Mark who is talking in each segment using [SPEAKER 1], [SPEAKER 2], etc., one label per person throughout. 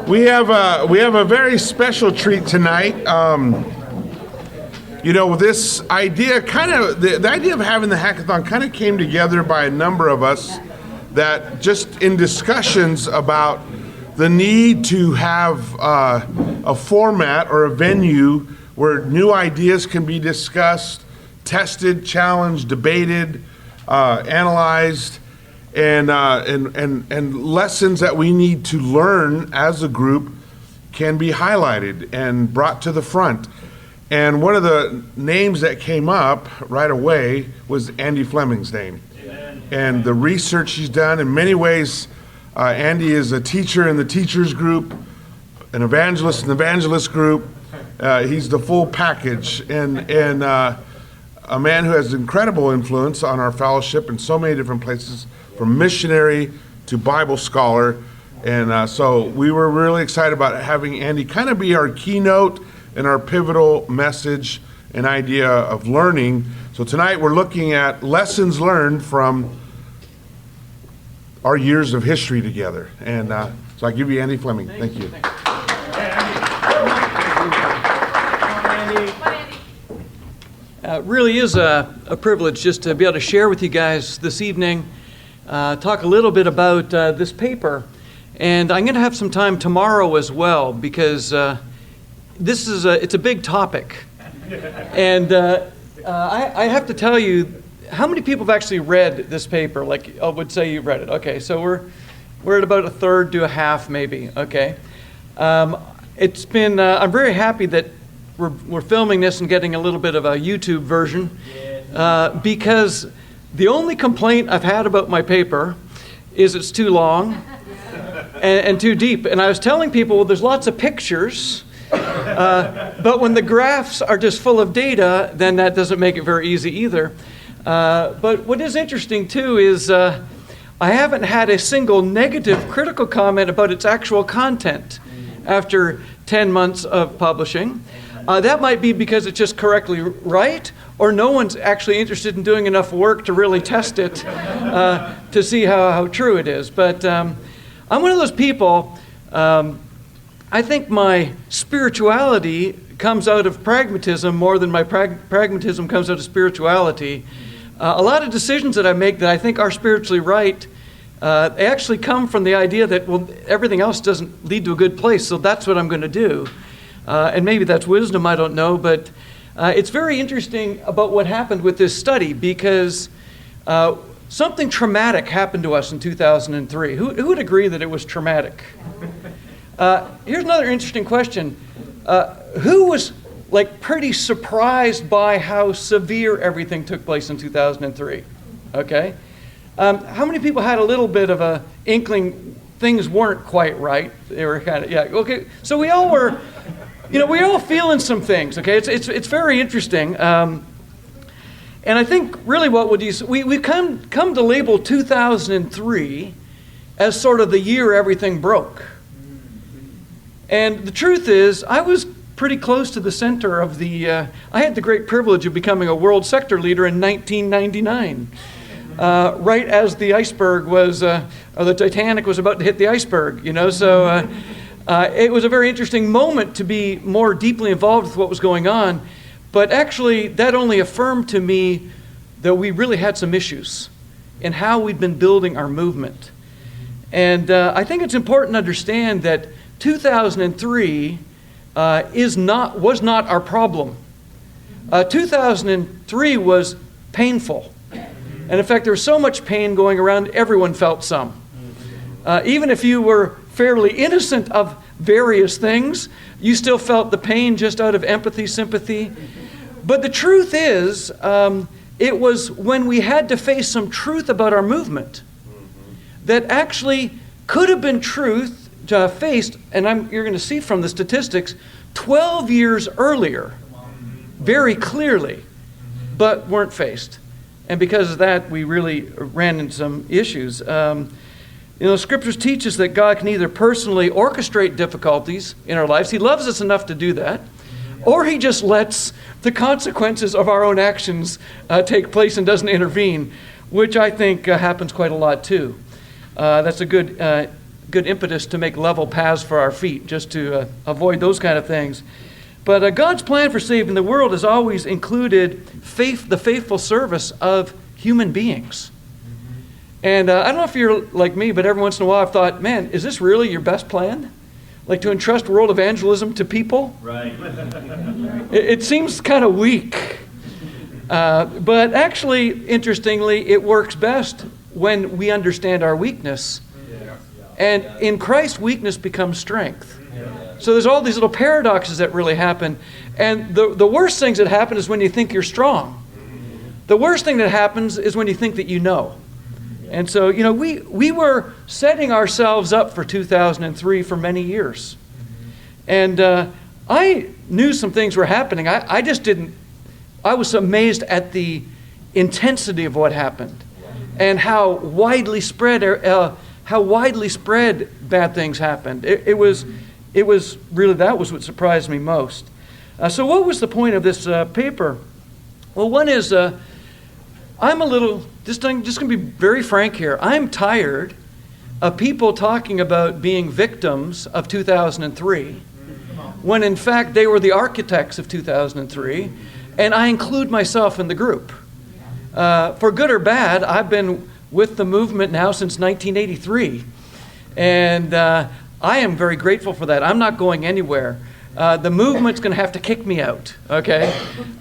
[SPEAKER 1] We have a very special treat tonight. This idea the idea of having the hackathon kind of came together by a number of us that just in discussions about the need to have a format or a venue where new ideas can be discussed, tested, challenged, debated, analyzed, and lessons that we need to learn as a group can be highlighted and brought to the front. And one of the names that came up right away was Andy Fleming's name. Amen. And the research he's done. In many ways, Andy is a teacher in the teachers group, an evangelist in the evangelist group. He's the full package, and a man who has incredible influence on our fellowship in so many different places, from missionary to Bible scholar. And so we were really excited about having Andy kind of be our keynote and our pivotal message and idea of learning. So tonight we're looking at lessons learned from our years of history together. And so I give you Andy Fleming. Thank you.
[SPEAKER 2] It really is a privilege just to be able to share with you guys this evening, talk a little bit about this paper. And I'm going to have some time tomorrow as well, because it's a big topic. And I have to tell you, how many people have actually read this paper? Like, I would say you've read it. Okay, so we're at about a third to a half, maybe. Okay, it's been. I'm very happy that we're filming this and getting a little bit of a YouTube version, because the only complaint I've had about my paper is it's too long and too deep. And I was telling people, well, there's lots of pictures. But when the graphs are just full of data, then that doesn't make it very easy either. But what is interesting too is I haven't had a single negative critical comment about its actual content after 10 months of publishing. That might be because it's just correctly right, or no one's actually interested in doing enough work to really test it to see how true it is. But I'm one of those people. I think my spirituality comes out of pragmatism more than my pragmatism comes out of spirituality. A lot of decisions that I make that I think are spiritually right, they actually come from the idea that, well, everything else doesn't lead to a good place, so that's what I'm going to do. And maybe that's wisdom, I don't know, but it's very interesting about what happened with this study, because something traumatic happened to us in 2003. Who would agree that it was traumatic? Here's another interesting question. Who was pretty surprised by how severe everything took place in 2003? Okay. How many people had a little bit of a inkling things weren't quite right? They were kind of, yeah, okay. So we all were, we're all feeling some things, okay? It's very interesting. And I think really what we've come to label 2003 as sort of the year everything broke. And the truth is, I was pretty close to the center of I had the great privilege of becoming a world sector leader in 1999, right as the iceberg was, or the Titanic was about to hit the iceberg, so it was a very interesting moment to be more deeply involved with what was going on. But actually, that only affirmed to me that we really had some issues in how we'd been building our movement. And I think it's important to understand that 2003 was not our problem. 2003 was painful. And in fact, there was so much pain going around, everyone felt some. Even if you were fairly innocent of various things, you still felt the pain just out of empathy, sympathy. But the truth is, it was when we had to face some truth about our movement that actually could have been truth faced, and you're going to see from the statistics, 12 years earlier, very clearly, but weren't faced. And because of that, we really ran into some issues. Scriptures teach us that God can either personally orchestrate difficulties in our lives, He loves us enough to do that, or He just lets the consequences of our own actions take place and doesn't intervene, which I think happens quite a lot too. That's a good good impetus to make level paths for our feet, just to avoid those kind of things. But God's plan for saving the world has always included the faithful service of human beings. And I don't know if you're like me, but every once in a while I've thought, man, is this really your best plan? Like to entrust world evangelism to people?
[SPEAKER 3] Right.
[SPEAKER 2] It seems kind of weak. But actually, interestingly, it works best when we understand our weakness. And in Christ, weakness becomes strength. So there's all these little paradoxes that really happen. And the worst things that happen is when you think you're strong. The worst thing that happens is when you think that you know. And so, we were setting ourselves up for 2003 for many years. And I knew some things were happening. I was amazed at the intensity of what happened and how widely spread bad things happened. It was really, that was what surprised me most. So what was the point of this paper? Well, one is, I'm a little, just going to be very frank here. I'm tired of people talking about being victims of 2003, when in fact they were the architects of 2003, and I include myself in the group. For good or bad, I've been with the movement now since 1983, and I am very grateful for that. I'm not going anywhere. The movement's going to have to kick me out, okay?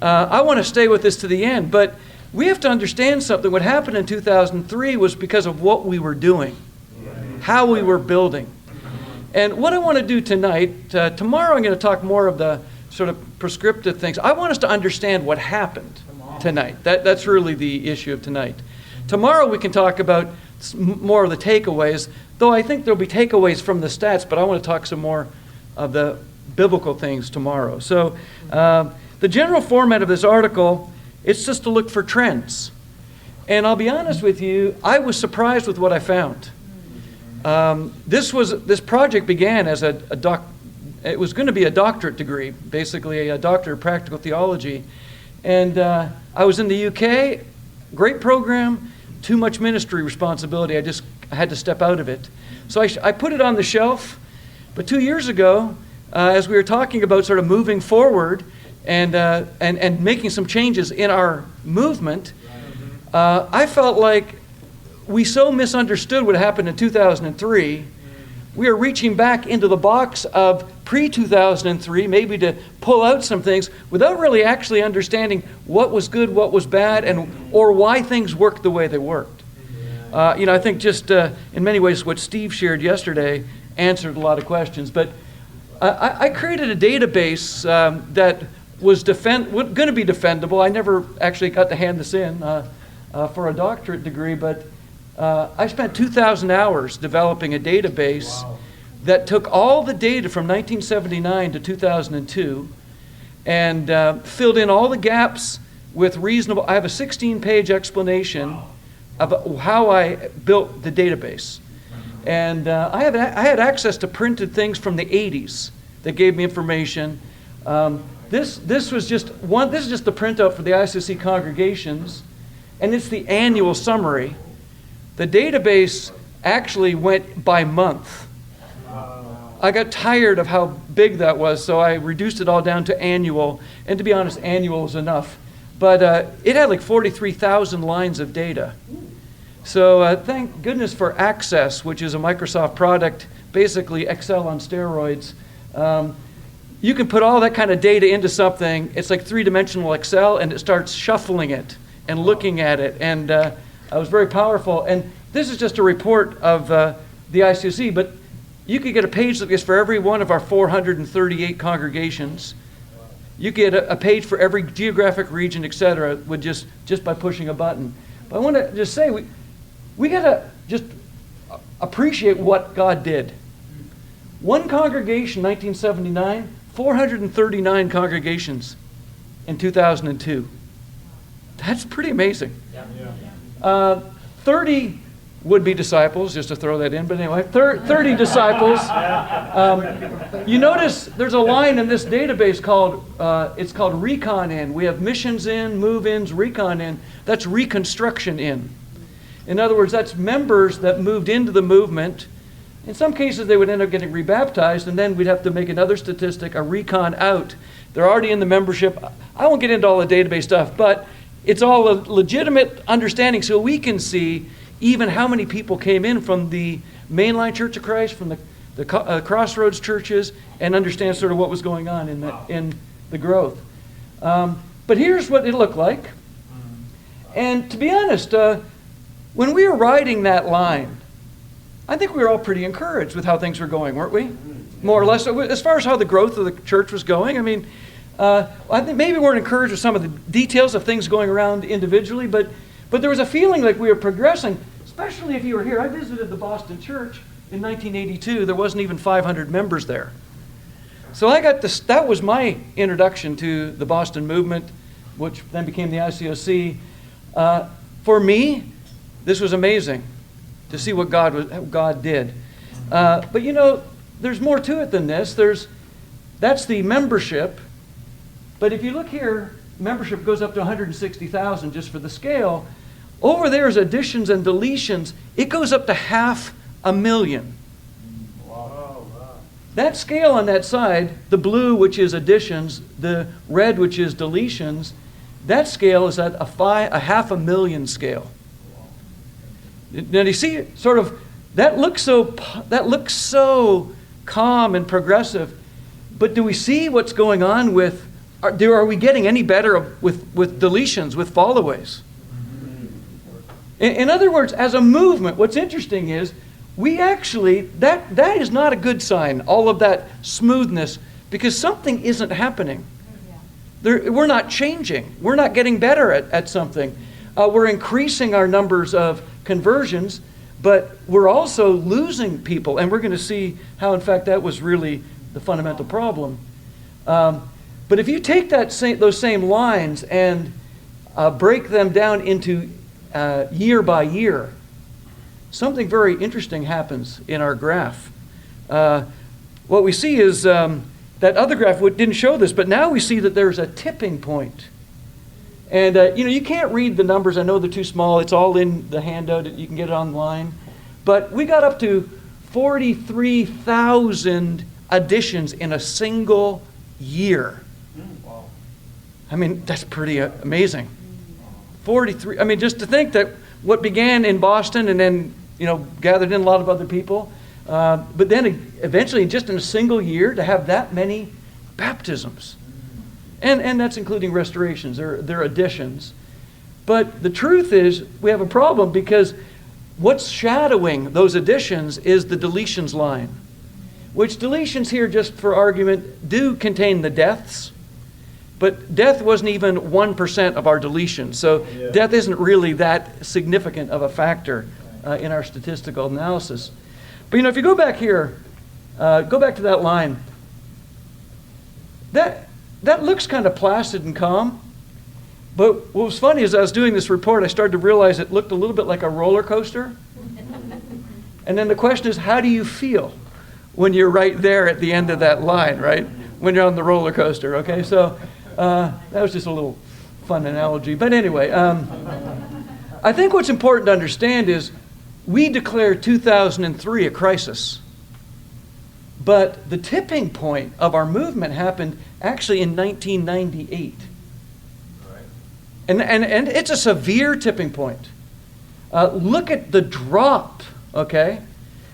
[SPEAKER 2] I want to stay with this to the end, but we have to understand something. What happened in 2003 was because of what we were doing, how we were building. And what I want to do tonight, tomorrow I'm going to talk more of the sort of prescriptive things. I want us to understand what happened tonight. That's really the issue of tonight. Tomorrow we can talk about more of the takeaways, though I think there'll be takeaways from the stats, but I want to talk some more of the biblical things tomorrow. So the general format of this article, it's just to look for trends. And I'll be honest with you, I was surprised with what I found. This project began as it was going to be a doctorate degree, basically a doctor of practical theology. And I was in the UK, great program, too much ministry responsibility. I had to step out of it. So I put it on the shelf. But 2 years ago, as we were talking about sort of moving forward and making some changes in our movement, I felt like we so misunderstood what happened in 2003. We are reaching back into the box of pre-2003, maybe to pull out some things without really actually understanding what was good, what was bad, or why things worked the way they worked. I think just in many ways what Steve shared yesterday answered a lot of questions. But I created a database that was going to be defendable. I never actually got to hand this in for a doctorate degree, but I spent 2,000 hours developing a database that took all the data from 1979 to 2002 and filled in all the gaps with reasonable. I have a 16-page explanation of how I built the database. And I had access to printed things from the 80s that gave me information. This is just the printout for the ICC congregations, and it's the annual summary. The database actually went by month. I got tired of how big that was, so I reduced it all down to annual. And to be honest, annual is enough. But it had like 43,000 lines of data. So thank goodness for Access, which is a Microsoft product, basically Excel on steroids. You can put all that kind of data into something. It's like three-dimensional Excel, and it starts shuffling it and looking at it. And it was very powerful. And this is just a report of the ICC, but you could get a page like this for every one of our 438 congregations. You get a page for every geographic region, et cetera, with just by pushing a button. But I want to just say, we got to just appreciate what God did. One congregation, 1979, 439 congregations in 2002. That's pretty amazing. 30 would-be disciples, just to throw that in, but anyway, 30 disciples. You notice there's a line in this database called Recon In. We have missions in, move-ins, recon in. That's reconstruction in. In other words, that's members that moved into the movement In some cases, they would end up getting rebaptized, and then we'd have to make another statistic, a recon out. They're already in the membership. I won't get into all the database stuff, but it's all a legitimate understanding so we can see even how many people came in from the mainline Church of Christ, from the Crossroads churches, and understand sort of what was going on in the growth. But here's what it looked like. And to be honest, when we were riding that line, I think we were all pretty encouraged with how things were going, weren't we? More or less, as far as how the growth of the church was going. I mean, I think maybe we weren't encouraged with some of the details of things going around individually, but there was a feeling like we were progressing, especially if you were here. I visited the Boston church in 1982. There wasn't even 500 members there. So I got this, that was my introduction to the Boston movement, which then became the ICOC. For me, this was amazing to see what God did. But you know, there's more to it than this. That's the membership. But if you look here, membership goes up to 160,000 just for the scale. Over there is additions and deletions. It goes up to 500,000. Wow. That scale on that side, the blue, which is additions, the red, which is deletions, that scale is at a 500,000 scale. Now, do you see sort of that looks so calm and progressive, but do we see what's going on with? Are we getting any better with deletions, with followaways? In other words, as a movement, what's interesting is we actually that is not a good sign. All of that smoothness, because something isn't happening. We're not changing. We're not getting better at something. We're increasing our numbers of conversions, but we're also losing people, and we're going to see how, in fact, that was really the fundamental problem. But if you take those same lines and break them down into year by year, something very interesting happens in our graph. What we see is that other graph didn't show this, but now we see that there's a tipping point. And you can't read the numbers. I know they're too small. It's all in the handout. You can get it online. But we got up to 43,000 additions in a single year. Wow. I mean, that's pretty amazing. 43. I mean, just to think that what began in Boston and then, gathered in a lot of other people, but then eventually just in a single year to have that many baptisms. And that's including restorations, they're additions. But the truth is, we have a problem because what's shadowing those additions is the deletions line, which deletions here, just for argument, do contain the deaths. But death wasn't even 1% of our deletions. So death isn't really that significant of a factor in our statistical analysis. But if you go back here, go back to that line, that looks kind of placid and calm. But what was funny is I was doing this report, I started to realize it looked a little bit like a roller coaster. And then the question is, how do you feel when you're right there at the end of that line, right? When you're on the roller coaster, okay? So that was just a little fun analogy. But anyway, I think what's important to understand is we declared 2003 a crisis. But the tipping point of our movement happened actually in 1998. Right. And it's a severe tipping point. Look at the drop, okay?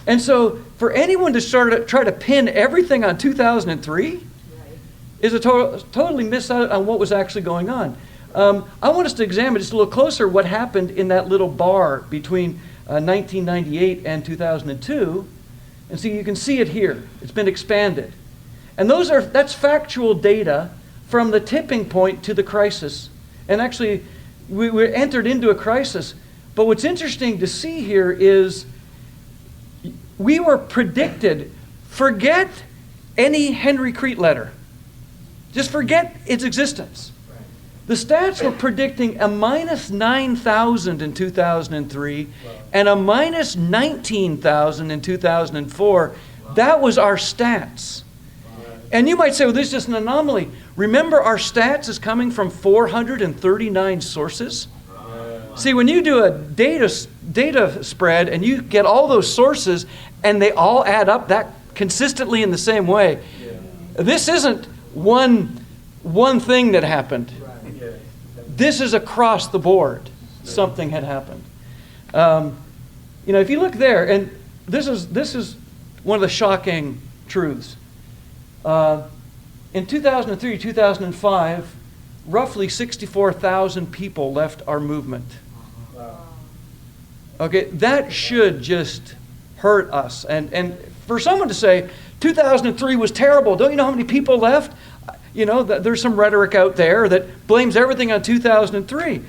[SPEAKER 2] And so for anyone to try to pin everything on 2003 is a totally miss out on what was actually going on. I want us to examine just a little closer what happened in that little bar between 1998 and 2002. And so you can see it here. It's been expanded. And that's factual data from the tipping point to the crisis. And actually, we entered into a crisis. But what's interesting to see here is we were predicted, forget any Henry Crete letter. Just forget its existence. The stats were predicting a minus 9,000 in 2003 and a minus 19,000 in 2004. That was our stats. And you might say, well, this is just an anomaly. Remember, our stats is coming from 439 sources. See, when you do a data spread and you get all those sources and they all add up that consistently in the same way, this isn't one thing that happened. This is across the board. Something had happened. If you look there, and this is one of the shocking truths. In 2003, 2005, roughly 64,000 people left our movement. Okay, that should just hurt us. And for someone to say 2003 was terrible, don't you know how many people left? There's some rhetoric out there that blames everything on 2003.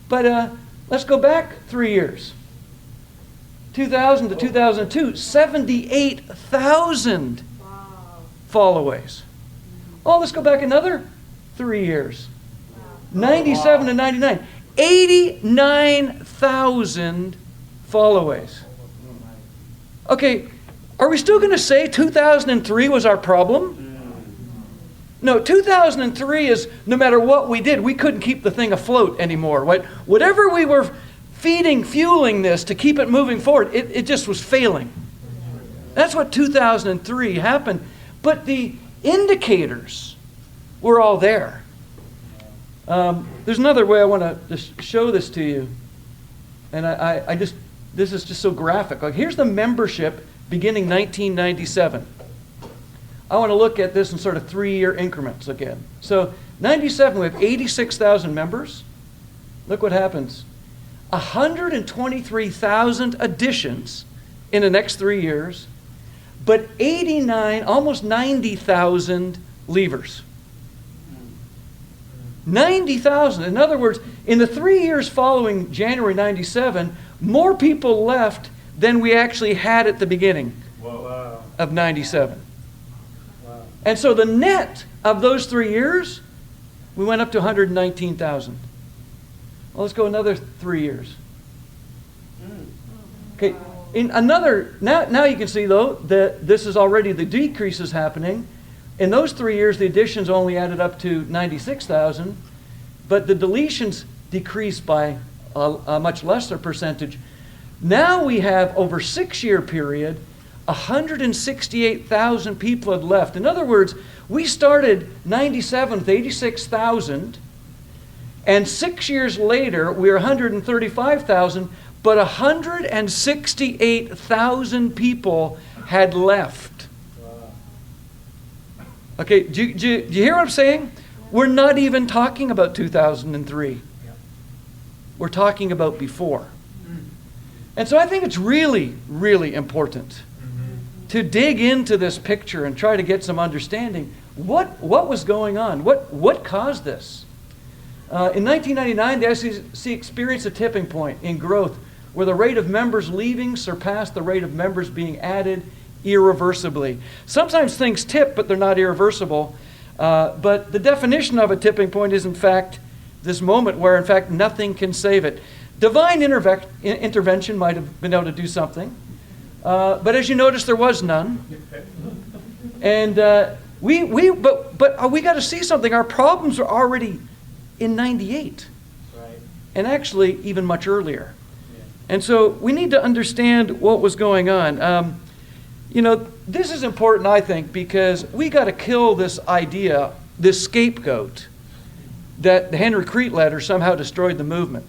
[SPEAKER 2] But let's go back 3 years. 2000 to 2002, 78,000 fall-aways. Oh, let's go back another 3 years. 97 to 99, 89,000 fall-aways. Okay, are we still going to say 2003 was our problem? No, 2003 is, no matter what we did, we couldn't keep the thing afloat anymore. Right? Whatever we were fueling this to keep it moving forward, it just was failing. That's what 2003 happened. But the indicators were all there. There's another way I want to just show this to you. And this is just so graphic. Like, here's the membership beginning 1997. I want to look at this in sort of 3-year increments again. So 97, we have 86,000 members. Look what happens. 123,000 additions in the next 3 years, but 89, almost 90,000 leavers. 90,000. In other words, in the 3 years following January 97, more people left than we actually had at the beginning of 97. And so the net of those 3 years, we went up to 119,000. Well, let's go another 3 years. Okay, in another, now you can see though that this is already the decreases happening. In those 3 years, the additions only added up to 96,000, but the deletions decreased by a much lesser percentage. Now we have, over a 6-year period, 168,000 people had left. In other words, we started 97 with 86,000, and 6 years later, we're 135,000, but 168,000 people had left. Okay, do you hear what I'm saying? We're not even talking about 2003. We're talking about before. And so I think it's really, really important to dig into this picture and try to get some understanding. What was going on? What caused this? In 1999, the SEC experienced a tipping point in growth where the rate of members leaving surpassed the rate of members being added irreversibly. Sometimes things tip, but they're not irreversible. But the definition of a tipping point is, in fact, this moment where, in fact, nothing can save it. Divine intervention might have been able to do something. But as you notice, there was none. And we got to see something. Our problems are already in 98.
[SPEAKER 3] Right.
[SPEAKER 2] And actually even much earlier. And so we need to understand what was going on. This is important, I think, because we got to kill this idea, this scapegoat, that the Henry Crete letter somehow destroyed the movement.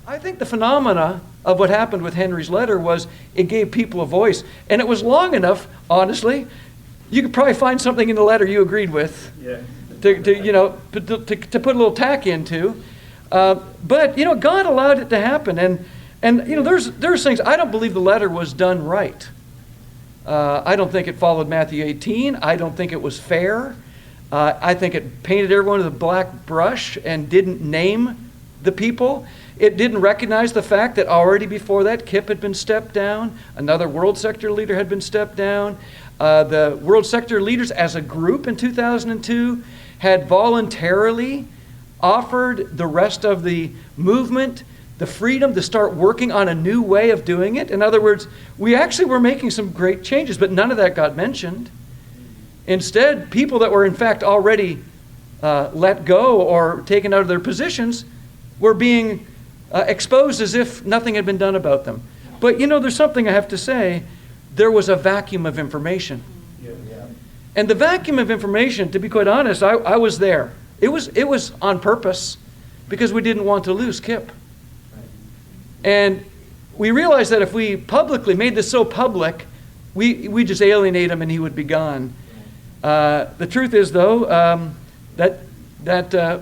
[SPEAKER 2] I think the phenomena of what happened with Henry's letter was it gave people a voice. And it was long enough, honestly, you could probably find something in the letter you agreed with to put a little tack into. But God allowed it to happen. And there's things, I don't believe the letter was done right. I don't think it followed Matthew 18. I don't think it was fair. I think it painted everyone with a black brush and didn't name the people. It didn't recognize the fact that already before that, Kip had been stepped down. Another world sector leader had been stepped down. The world sector leaders as a group in 2002 had voluntarily offered the rest of the movement the freedom to start working on a new way of doing it. In other words, we actually were making some great changes, but none of that got mentioned. Instead, people that were in fact already let go or taken out of their positions were being exposed as if nothing had been done about them. But there's something I have to say. There was a vacuum of information. And the vacuum of information, to be quite honest, I was there. It was on purpose because we didn't want to lose Kip. And we realized that if we publicly made this so public, we just alienate him and he would be gone. The truth is, though, that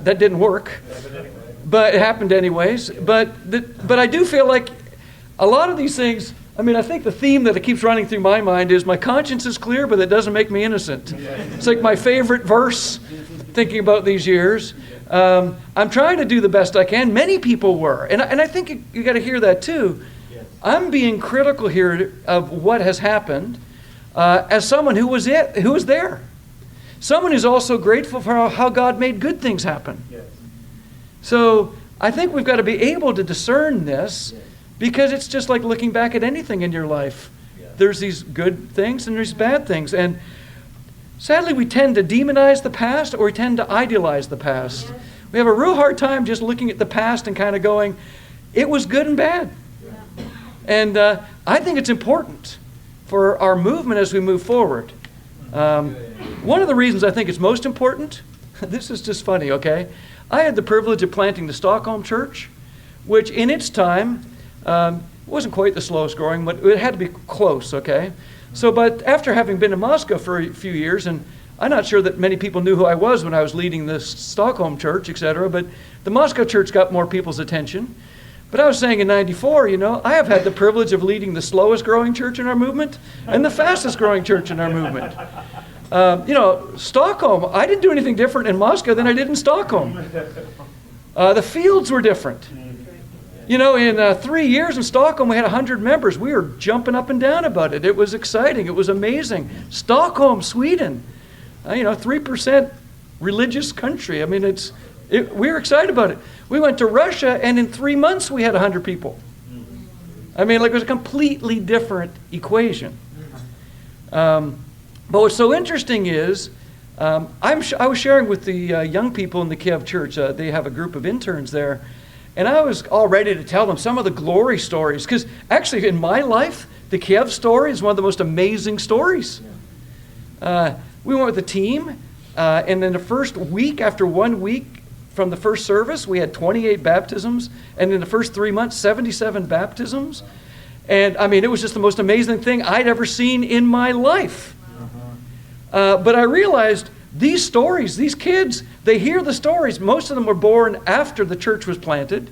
[SPEAKER 2] didn't work. But it happened anyways. But I do feel like a lot of these things, I think the theme that it keeps running through my mind is my conscience is clear, but that doesn't make me innocent. It's like my favorite verse, thinking about these years. I'm trying to do the best I can. Many people were. And I think you got to hear that too. I'm being critical here of what has happened as someone who was there. Someone who's also grateful for how God made good things happen. So I think we've got to be able to discern this. Because it's just like looking back at anything in your life. There's these good things and there's bad things. And sadly, we tend to demonize the past or we tend to idealize the past. We have a real hard time just looking at the past and kind of going, it was good and bad. And I think it's important for our movement as we move forward. One of the reasons I think it's most important, this is just funny, okay? I had the privilege of planting the Stockholm Church, which in its time, it wasn't quite the slowest growing, but it had to be close, okay? So, but after having been in Moscow for a few years, and I'm not sure that many people knew who I was when I was leading the Stockholm church, etc., but the Moscow church got more people's attention. But I was saying in 94, I have had the privilege of leading the slowest growing church in our movement and the fastest growing church in our movement. Stockholm, I didn't do anything different in Moscow than I did in Stockholm. The fields were different. In 3 years in Stockholm, we had 100 members. We were jumping up and down about it. It was exciting. It was amazing. Stockholm, Sweden, 3% religious country. We were excited about it. We went to Russia, and in 3 months, we had 100 people. It was a completely different equation. But what's so interesting is, I was sharing with the young people in the Kiev church. They have a group of interns there. And I was all ready to tell them some of the glory stories. Because actually, in my life, the Kiev story is one of the most amazing stories. We went with a team. And in the first week, after 1 week from the first service, we had 28 baptisms. And in the first 3 months, 77 baptisms. And it was just the most amazing thing I'd ever seen in my life. But I realized these stories, these kids, they hear the stories. Most of them were born after the church was planted.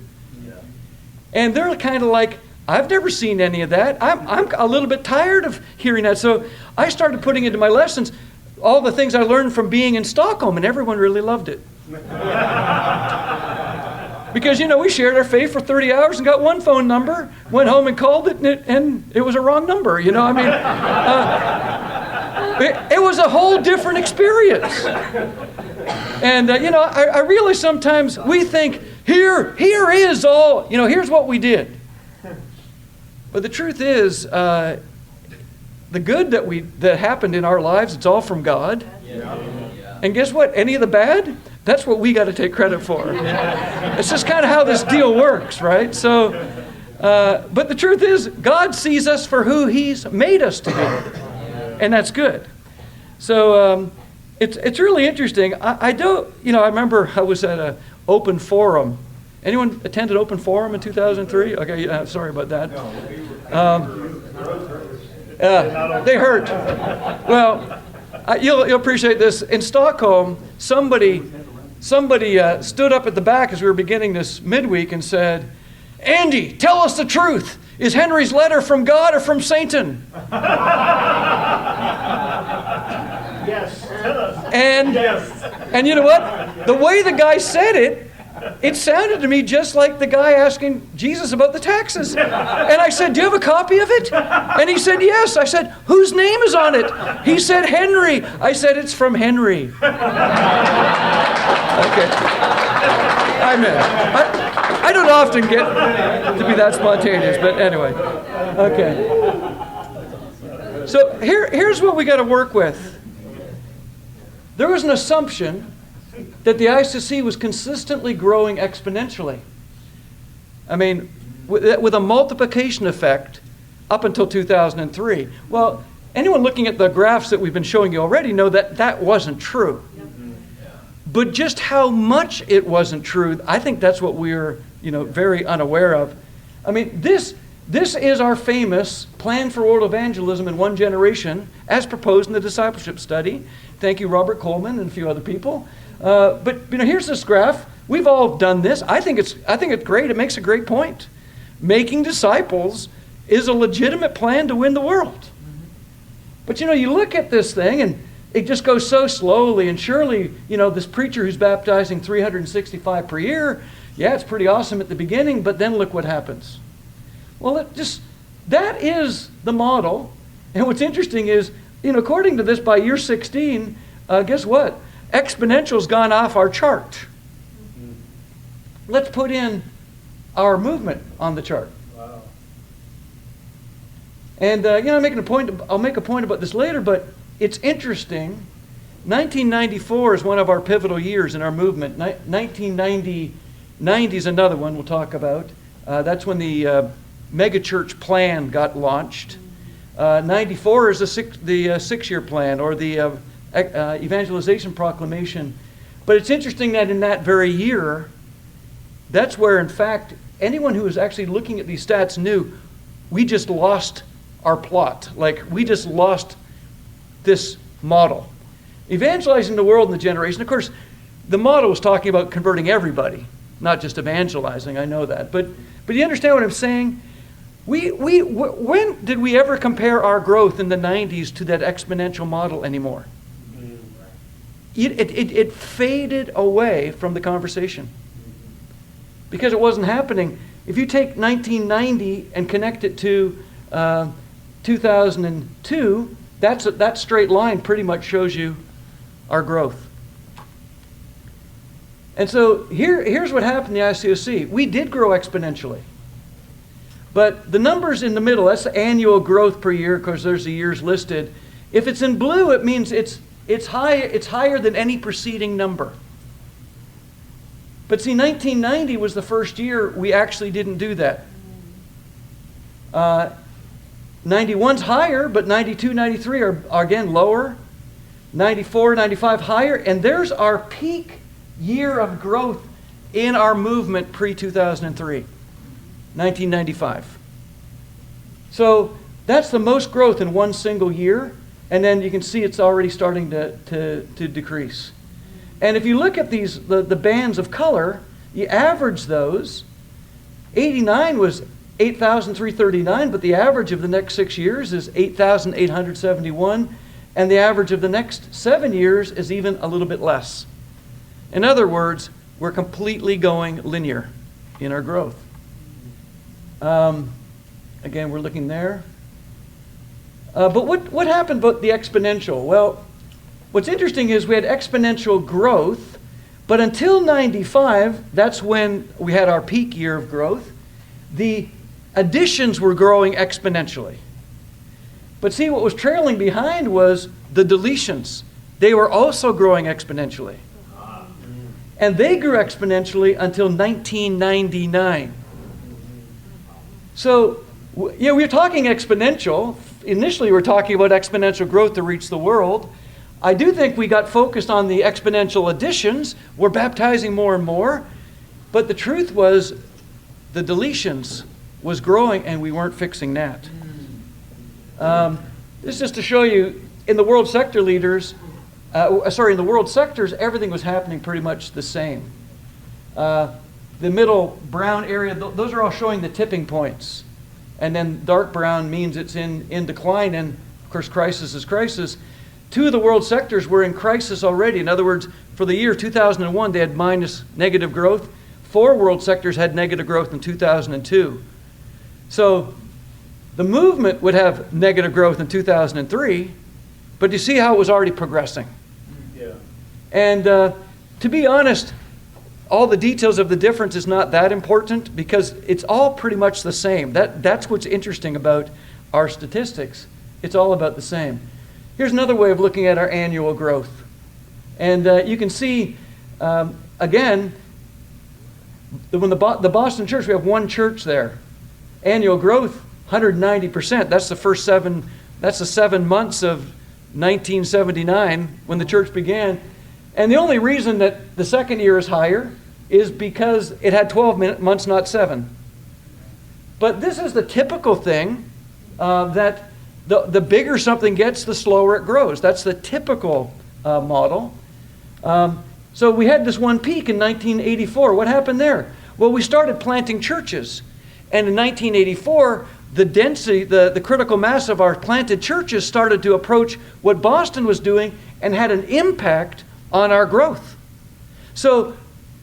[SPEAKER 2] And they're kind of like, I've never seen any of that. I'm a little bit tired of hearing that. So I started putting into my lessons all the things I learned from being in Stockholm, and everyone really loved it. Because, we shared our faith for 30 hours and got one phone number, went home and called it, and it was a wrong number, It was a whole different experience. And, I realize sometimes we think, here is all, here's what we did. But the truth is, the good that happened in our lives, it's all from God. And guess what? Any of the bad, that's what we got to take credit for. It's just kind of how this deal works, right? So, but the truth is, God sees us for who He's made us to be. And that's good. So it's really interesting. I remember I was at an open forum. Anyone attended open forum in 2003? Okay, sorry about that. They hurt. Well, you'll appreciate this. In Stockholm, somebody stood up at the back as we were beginning this midweek and said, "Andy, tell us the truth. Is Henry's letter from God or from Satan?"
[SPEAKER 3] Yes, tell us.
[SPEAKER 2] And you know what? The way the guy said it, it sounded to me just like the guy asking Jesus about the taxes. And I said, "Do you have a copy of it?" And he said, "Yes." I said, "Whose name is on it?" He said, "Henry." I said, "It's from Henry." Okay. I don't often get to be that spontaneous, but anyway. Okay. So here's what we got to work with. There was an assumption that the ICC was consistently growing exponentially. I mean, with a multiplication effect up until 2003. Well, anyone looking at the graphs that we've been showing you already know that that wasn't true. But just how much it wasn't true, I think that's what we're, very unaware of. I mean, this is our famous plan for world evangelism in one generation, as proposed in the discipleship study. Thank you, Robert Coleman and a few other people. But here's this graph. We've all done this. I think it's great. It makes a great point. Making disciples is a legitimate plan to win the world. But you look at this thing and it just goes so slowly, and surely, this preacher who's baptizing 365 per year, yeah, it's pretty awesome at the beginning, but then look what happens. Well, that is the model. And what's interesting is, according to this, by year 16, guess what? Exponential's gone off our chart. Let's put in our movement on the chart.
[SPEAKER 3] Wow.
[SPEAKER 2] And, I'll make a point about this later, but it's interesting. 1994 is one of our pivotal years in our movement. 1990 is another one we'll talk about. That's when the megachurch plan got launched. 94 is the six-year plan, or the evangelization proclamation. But it's interesting that in that very year, that's where, in fact, anyone who was actually looking at these stats knew we just lost our plot. Like, we just lost this model. Evangelizing the world in the generation, of course, the model was talking about converting everybody, not just evangelizing, I know that. But you understand what I'm saying? When did we ever compare our growth in the 90s to that exponential model anymore? It faded away from the conversation because it wasn't happening. If you take 1990 and connect it to 2002, that straight line pretty much shows you our growth. And so here's what happened in the ICOC. We did grow exponentially. But the numbers in the middle, that's the annual growth per year, because there's the years listed. If it's in blue, it means it's higher than any preceding number. But see, 1990 was the first year we actually didn't do that. 91's higher, but 92, 93 are again lower. 94, 95 higher, and there's our peak year of growth in our movement pre-2003, 1995. So that's the most growth in one single year, and then you can see it's already starting to decrease. And if you look at these, the bands of color, you average those. 89 was 8,339, but the average of the next 6 years is 8,871, and the average of the next 7 years is even a little bit less. In other words, we're completely going linear in our growth. Again, we're looking there. But what happened about the exponential? Well, what's interesting is we had exponential growth, but until 95, that's when we had our peak year of growth, the additions were growing exponentially. But see, what was trailing behind was the deletions. They were also growing exponentially. And they grew exponentially until 1999. So, we were talking exponential. Initially, we were talking about exponential growth to reach the world. I do think we got focused on the exponential additions. We're baptizing more and more. But the truth was, the deletions was growing, and we weren't fixing that. This is just to show you, in the world sector leaders, in the world sectors, everything was happening pretty much the same. The middle brown area, those are all showing the tipping points. And then dark brown means it's in decline, and of course crisis is crisis. 2 of the world sectors were in crisis already. In other words, for the year 2001, they had negative growth. 4 world sectors had negative growth in 2002. So the movement would have negative growth in 2003, but you see how it was already progressing.
[SPEAKER 3] Yeah.
[SPEAKER 2] And to be honest, all the details of the difference is not that important because it's all pretty much the same. That's what's interesting about our statistics. It's all about the same. Here's another way of looking at our annual growth. And you can see, again, when the Boston church, we have one church there. Annual growth, 190%. That's the first 7 months of 1979 when the church began. And the only reason that the second year is higher is because it had 12 months, not 7. But this is the typical thing that the bigger something gets, the slower it grows. That's the typical model. So we had this one peak in 1984. What happened there? Well, we started planting churches. And in 1984, the density, the critical mass of our planted churches started to approach what Boston was doing and had an impact on our growth. So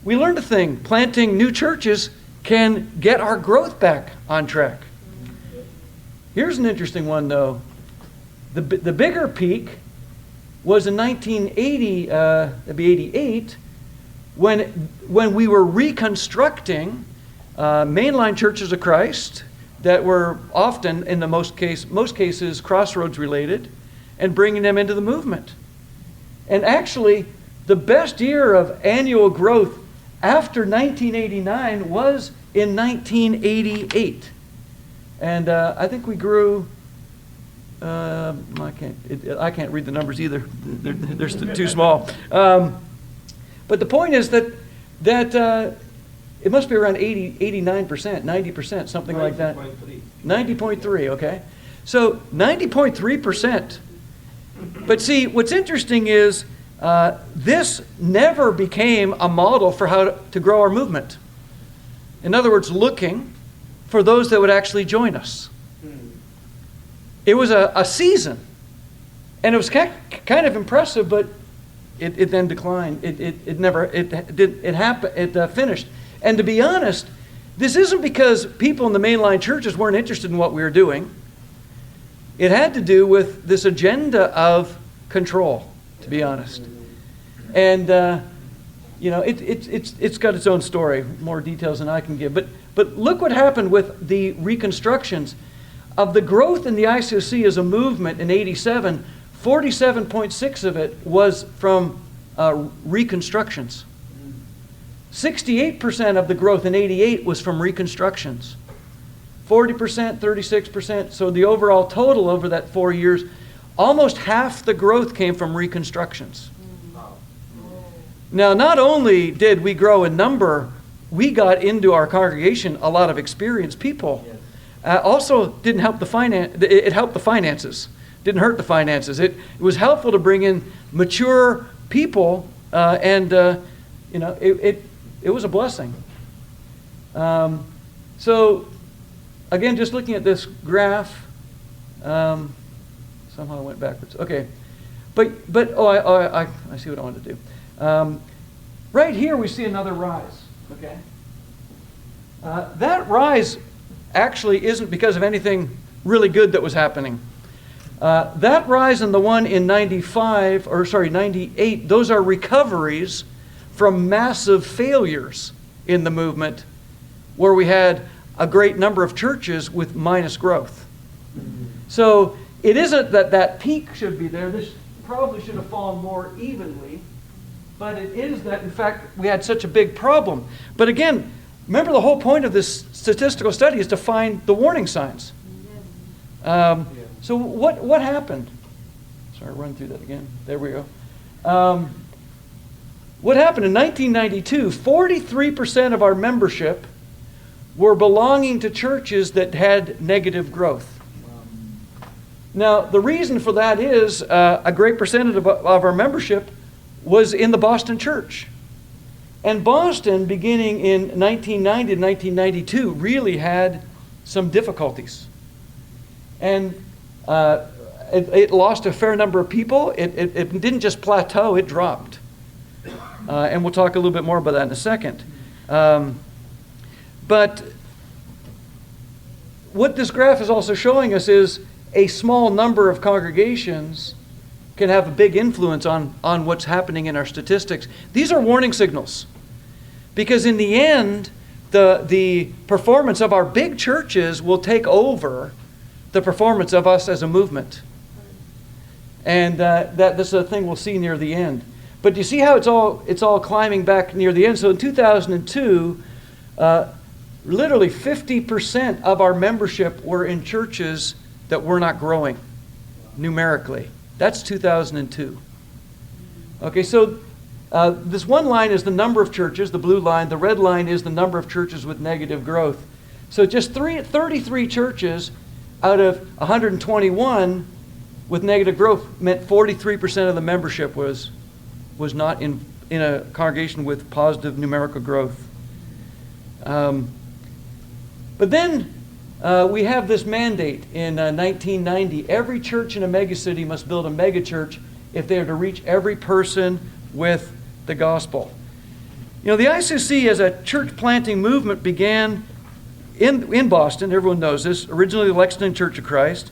[SPEAKER 2] we learned a thing. Planting new churches can get our growth back on track. Here's an interesting one, though. The bigger peak was in 1980, that'd be 88, when we were reconstructing mainline churches of Christ that were often, in the most cases, crossroads related, and bringing them into the movement. And actually, the best year of annual growth after 1989 was in 1988. And I think we grew, I can't read the numbers either. They're too small. But the point is that it must be around 89%, 90%, something like that. 90.3, okay. So 90.3%. But see, what's interesting is this never became a model for how to grow our movement. In other words, looking for those that would actually join us. It was a season, and it was kind of impressive, but it then declined. It finished. And to be honest, this isn't because people in the mainline churches weren't interested in what we were doing. It had to do with this agenda of control, to be honest. And it's got its own story, more details than I can give. But look what happened with the reconstructions. Of the growth in the ICOC as a movement in 87, 47.6 of it was from reconstructions. 68% of the growth in 88 was from reconstructions. 40%, 36%. So the overall total over that 4 years, almost half the growth came from reconstructions. Now, not only did we grow in number, we got into our congregation a lot of experienced people. Also didn't help it helped the finances. Didn't hurt the finances. It was helpful to bring in mature people, it was a blessing. So, again, just looking at this graph, somehow I went backwards. Okay, I see what I wanted to do. Right here we see another rise. Okay, that rise actually isn't because of anything really good that was happening. That rise and the one in 98, those are recoveries from massive failures in the movement where we had a great number of churches with minus growth. So it isn't that peak should be there. This probably should have fallen more evenly, but it is that, in fact, we had such a big problem. But again, remember the whole point of this statistical study is to find the warning signs. So what happened? Sorry, run through that again. There we go. What happened in 1992, 43% of our membership were belonging to churches that had negative growth. Now, the reason for that is a great percentage of our membership was in the Boston church. And Boston, beginning in 1990 to 1992, really had some difficulties. And it lost a fair number of people. It didn't just plateau, it dropped. And we'll talk a little bit more about that in a second. But what this graph is also showing us is a small number of congregations can have a big influence on what's happening in our statistics. These are warning signals. Because in the end, the performance of our big churches will take over the performance of us as a movement. And this is a thing we'll see near the end. But you see how it's all climbing back near the end. So in 2002, literally 50% of our membership were in churches that were not growing numerically. That's 2002. Okay, so this one line is the number of churches, the blue line. The red line is the number of churches with negative growth. So just 33 churches out of 121 with negative growth meant 43% of the membership was not in a congregation with positive numerical growth. But then we have this mandate in 1990. Every church in a megacity must build a megachurch if they are to reach every person with the gospel. You know, the ICC as a church planting movement began in Boston. Everyone knows this. Originally the Lexington Church of Christ.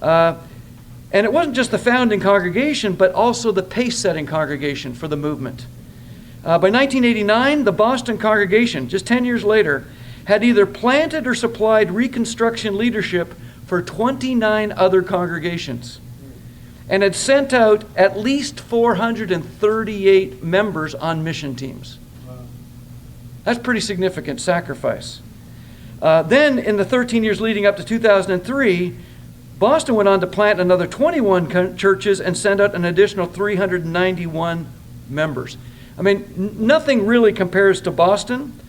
[SPEAKER 2] And it wasn't just the founding congregation, but also the pace-setting congregation for the movement. By 1989, the Boston congregation, just 10 years later, had either planted or supplied reconstruction leadership for 29 other congregations and had sent out at least 438 members on mission teams. That's pretty significant sacrifice. Then, in the 13 years leading up to 2003, Boston went on to plant another 21 churches and send out an additional 391 members. I mean, nothing really compares to Boston.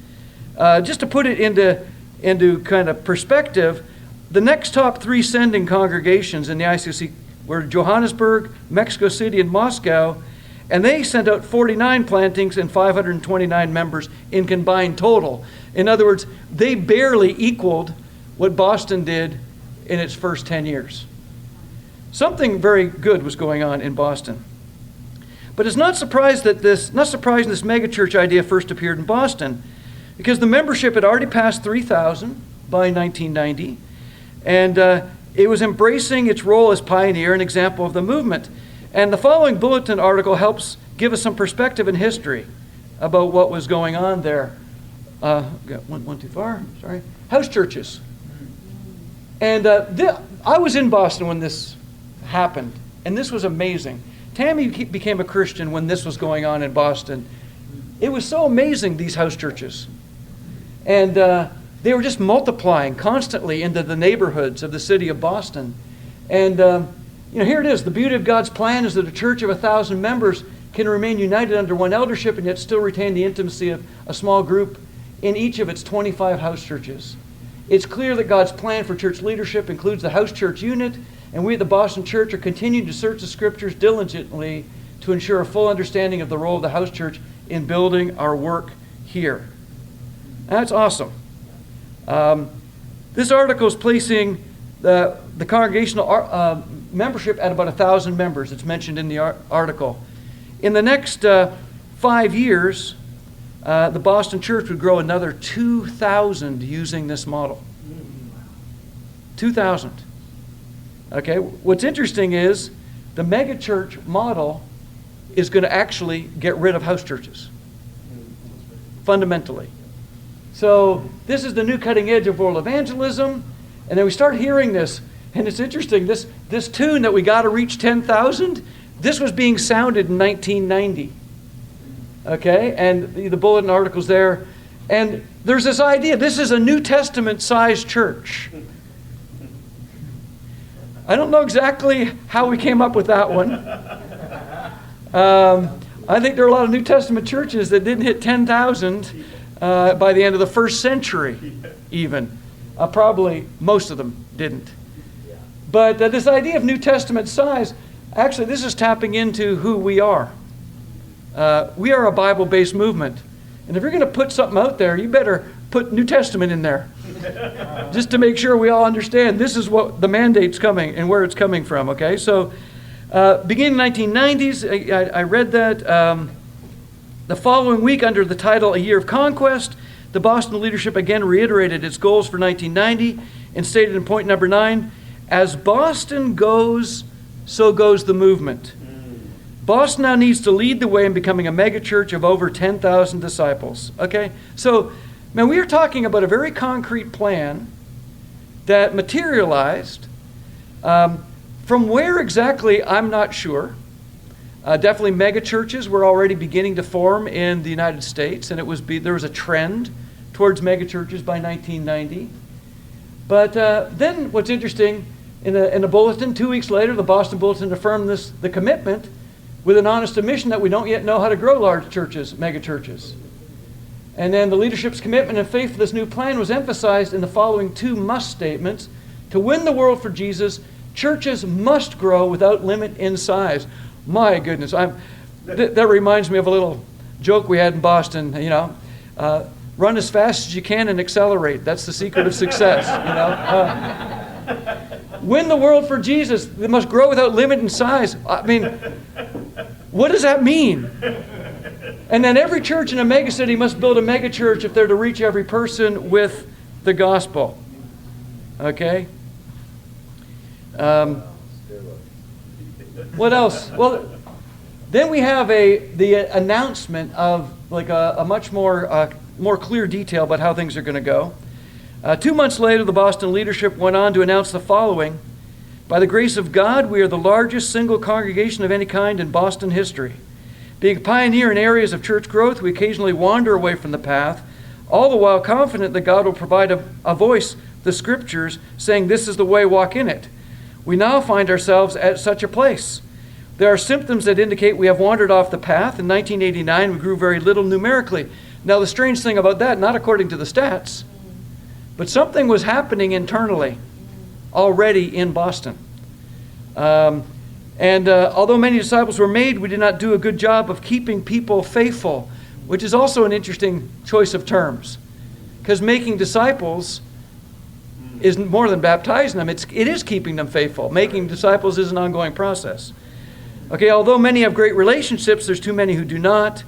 [SPEAKER 2] Just to put it into kind of perspective, the next top 3 sending congregations in the ICC were Johannesburg, Mexico City, and Moscow, and they sent out 49 plantings and 529 members in combined total. In other words, they barely equaled what Boston did in its first 10 years. Something very good was going on in Boston. But it's not surprising this megachurch idea first appeared in Boston, because the membership had already passed 3,000 by 1990, and it was embracing its role as pioneer and example of the movement. And the following bulletin article helps give us some perspective in history about what was going on there. Got one too far, sorry. House churches. And I was in Boston when this happened, and this was amazing. Tammy became a Christian when this was going on in Boston. It was so amazing, these house churches. And they were just multiplying constantly into the neighborhoods of the city of Boston. And here it is. The beauty of God's plan is that a church of 1,000 members can remain united under one eldership and yet still retain the intimacy of a small group in each of its 25 house churches. It's clear that God's plan for church leadership includes the house church unit, and we at the Boston Church are continuing to search the Scriptures diligently to ensure a full understanding of the role of the house church in building our work here. That's awesome. This article is placing the congregational membership at about 1,000 members. It's mentioned in the article. In the next 5 years, the Boston Church would grow another 2,000 using this model. 2,000. Okay, what's interesting is the megachurch model is going to actually get rid of house churches, fundamentally. So this is the new cutting edge of world evangelism, and then we start hearing this, and it's interesting, this tune that we got to reach 10,000, this was being sounded in 1990. Okay, and the bulletin article's there, and there's this idea, this is a New Testament-sized church. I don't know exactly how we came up with that one. I think there are a lot of New Testament churches that didn't hit 10,000 by the end of the first century, even. Probably most of them didn't. But this idea of New Testament size, actually this is tapping into who we are. We are a Bible-based movement. And if you're going to put something out there, you better put New Testament in there. Just to make sure we all understand this is what the mandate's coming and where it's coming from, okay? So beginning in the 1990s, I read that. The following week, under the title A Year of Conquest, the Boston leadership again reiterated its goals for 1990 and stated in point number 9, as Boston goes, so goes the movement. Boston now needs to lead the way in becoming a megachurch of over 10,000 disciples. Okay? So, man, we are talking about a very concrete plan that materialized. From where exactly, I'm not sure. Definitely megachurches were already beginning to form in the United States, and there was a trend towards megachurches by 1990. But then what's interesting, in the bulletin, 2 weeks later, the Boston Bulletin affirmed the commitment with an honest admission that we don't yet know how to grow large churches, megachurches. And then the leadership's commitment and faith for this new plan was emphasized in the following two must statements. To win the world for Jesus, churches must grow without limit in size. My goodness, that reminds me of a little joke we had in Boston, run as fast as you can and accelerate. That's the secret of success, Win the world for Jesus. They must grow without limit in size. I mean, what does that mean? And then every church in a megacity must build a megachurch if they're to reach every person with the gospel. Okay? What else? Well, then we have the announcement of like a much more clear detail about how things are going to go. 2 months later, the Boston leadership went on to announce the following. By the grace of God, we are the largest single congregation of any kind in Boston history. Being a pioneer in areas of church growth, we occasionally wander away from the path, all the while confident that God will provide a voice, the Scriptures, saying this is the way, walk in it. We now find ourselves at such a place. There are symptoms that indicate we have wandered off the path. In 1989, we grew very little numerically. Now, the strange thing about that, not according to the stats, but something was happening internally already in Boston. Although many disciples were made, we did not do a good job of keeping people faithful, which is also an interesting choice of terms. Because making disciples is more than baptizing them. It is keeping them faithful. Making disciples is an ongoing process. Okay, although many have great relationships, there's too many who do not.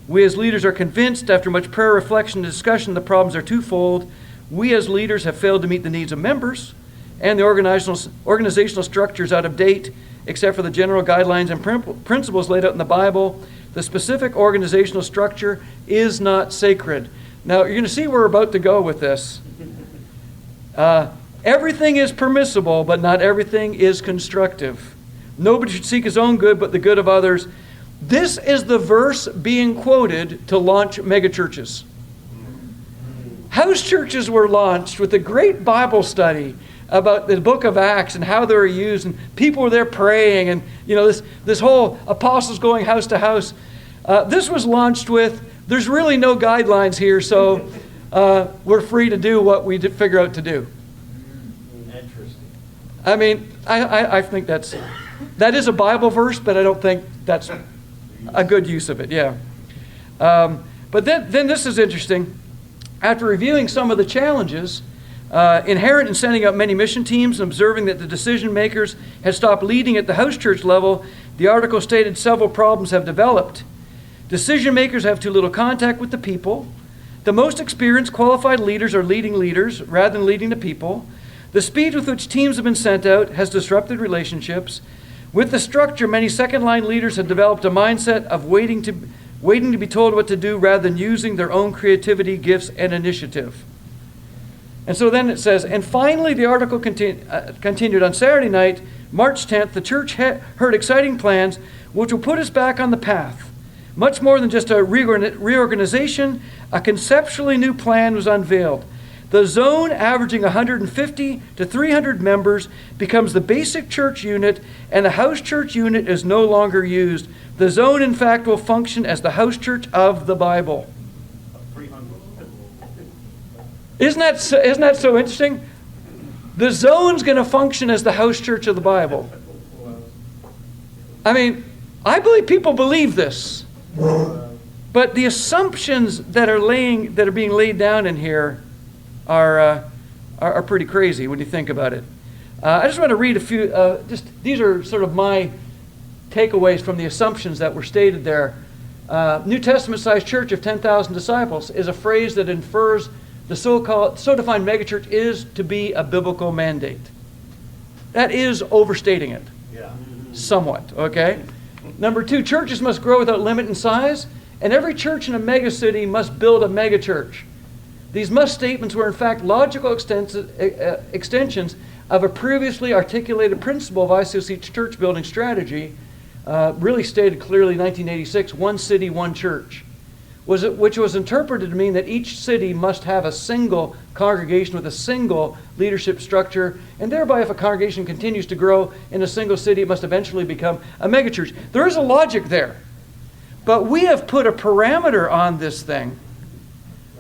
[SPEAKER 2] We as leaders are convinced, after much prayer, reflection, and discussion, the problems are twofold. We as leaders have failed to meet the needs of members, and the organizational structure is out of date, except for the general guidelines and principles laid out in the Bible. The specific organizational structure is not sacred. Now, you're going to see where we're about to go with this. Everything is permissible, but not everything is constructive. Nobody should seek his own good, but the good of others. This is the verse being quoted to launch megachurches. House churches were launched with a great Bible study about the book of Acts and how they were used, and people were there praying, and this whole apostles going house to house. This was launched with, there's really no guidelines here, so we're free to do what we figure out to do.
[SPEAKER 3] Interesting.
[SPEAKER 2] I mean, I think that is a Bible verse, but I don't think that's a good use of it, yeah. But then this is interesting. After reviewing some of the challenges inherent in sending out many mission teams and observing that the decision makers had stopped leading at the house church level, the article stated several problems have developed. Decision makers have too little contact with the people. The most experienced, qualified leaders are leading leaders rather than leading the people. The speed with which teams have been sent out has disrupted relationships. With the structure, many second-line leaders have developed a mindset of waiting to be told what to do rather than using their own creativity, gifts, and initiative. And so then it says, and finally the article continued, on Saturday night, March 10th, the church heard exciting plans which will put us back on the path. Much more than just a reorganization, a conceptually new plan was unveiled. The zone, averaging 150 to 300 members, becomes the basic church unit, and the house church unit is no longer used. The zone, in fact, will function as the house church of the Bible.
[SPEAKER 3] 300.
[SPEAKER 2] Isn't that so interesting? The zone's going to function as the house church of the Bible. I mean, I believe people believe this. But the assumptions that are being laid down in here are pretty crazy when you think about it. I just want to read a few. These are sort of my takeaways from the assumptions that were stated there. New Testament-sized church of 10,000 disciples is a phrase that infers the so defined megachurch is to be a biblical mandate. That is overstating it.
[SPEAKER 3] Yeah.
[SPEAKER 2] Somewhat, okay? Number two, churches must grow without limit in size, and every church in a megacity must build a megachurch. These must statements were in fact logical extensions of a previously articulated principle of ICOC's church building strategy, really stated clearly in 1986, one city, one church. which was interpreted to mean that each city must have a single congregation with a single leadership structure, and thereby if a congregation continues to grow in a single city, it must eventually become a megachurch. There is a logic there, but we have put a parameter on this thing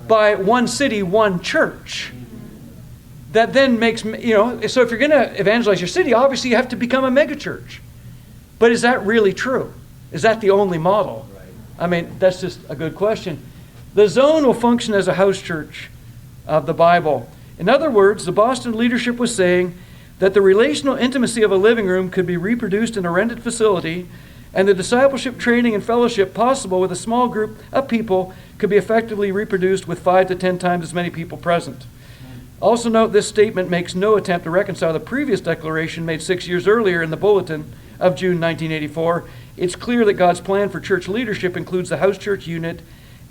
[SPEAKER 2] by one city, one church. That then makes, so if you're going to evangelize your city, obviously you have to become a megachurch. But is that really true? Is that the only model? I mean, that's just a good question. The zone will function as a house church of the Bible. In other words, the Boston leadership was saying that the relational intimacy of a living room could be reproduced in a rented facility, and the discipleship, training, and fellowship possible with a small group of people could be effectively reproduced with 5 to 10 times as many people present. Also note, this statement makes no attempt to reconcile the previous declaration made 6 years earlier in the Bulletin of June 1984. It's clear that God's plan for church leadership includes the house church unit,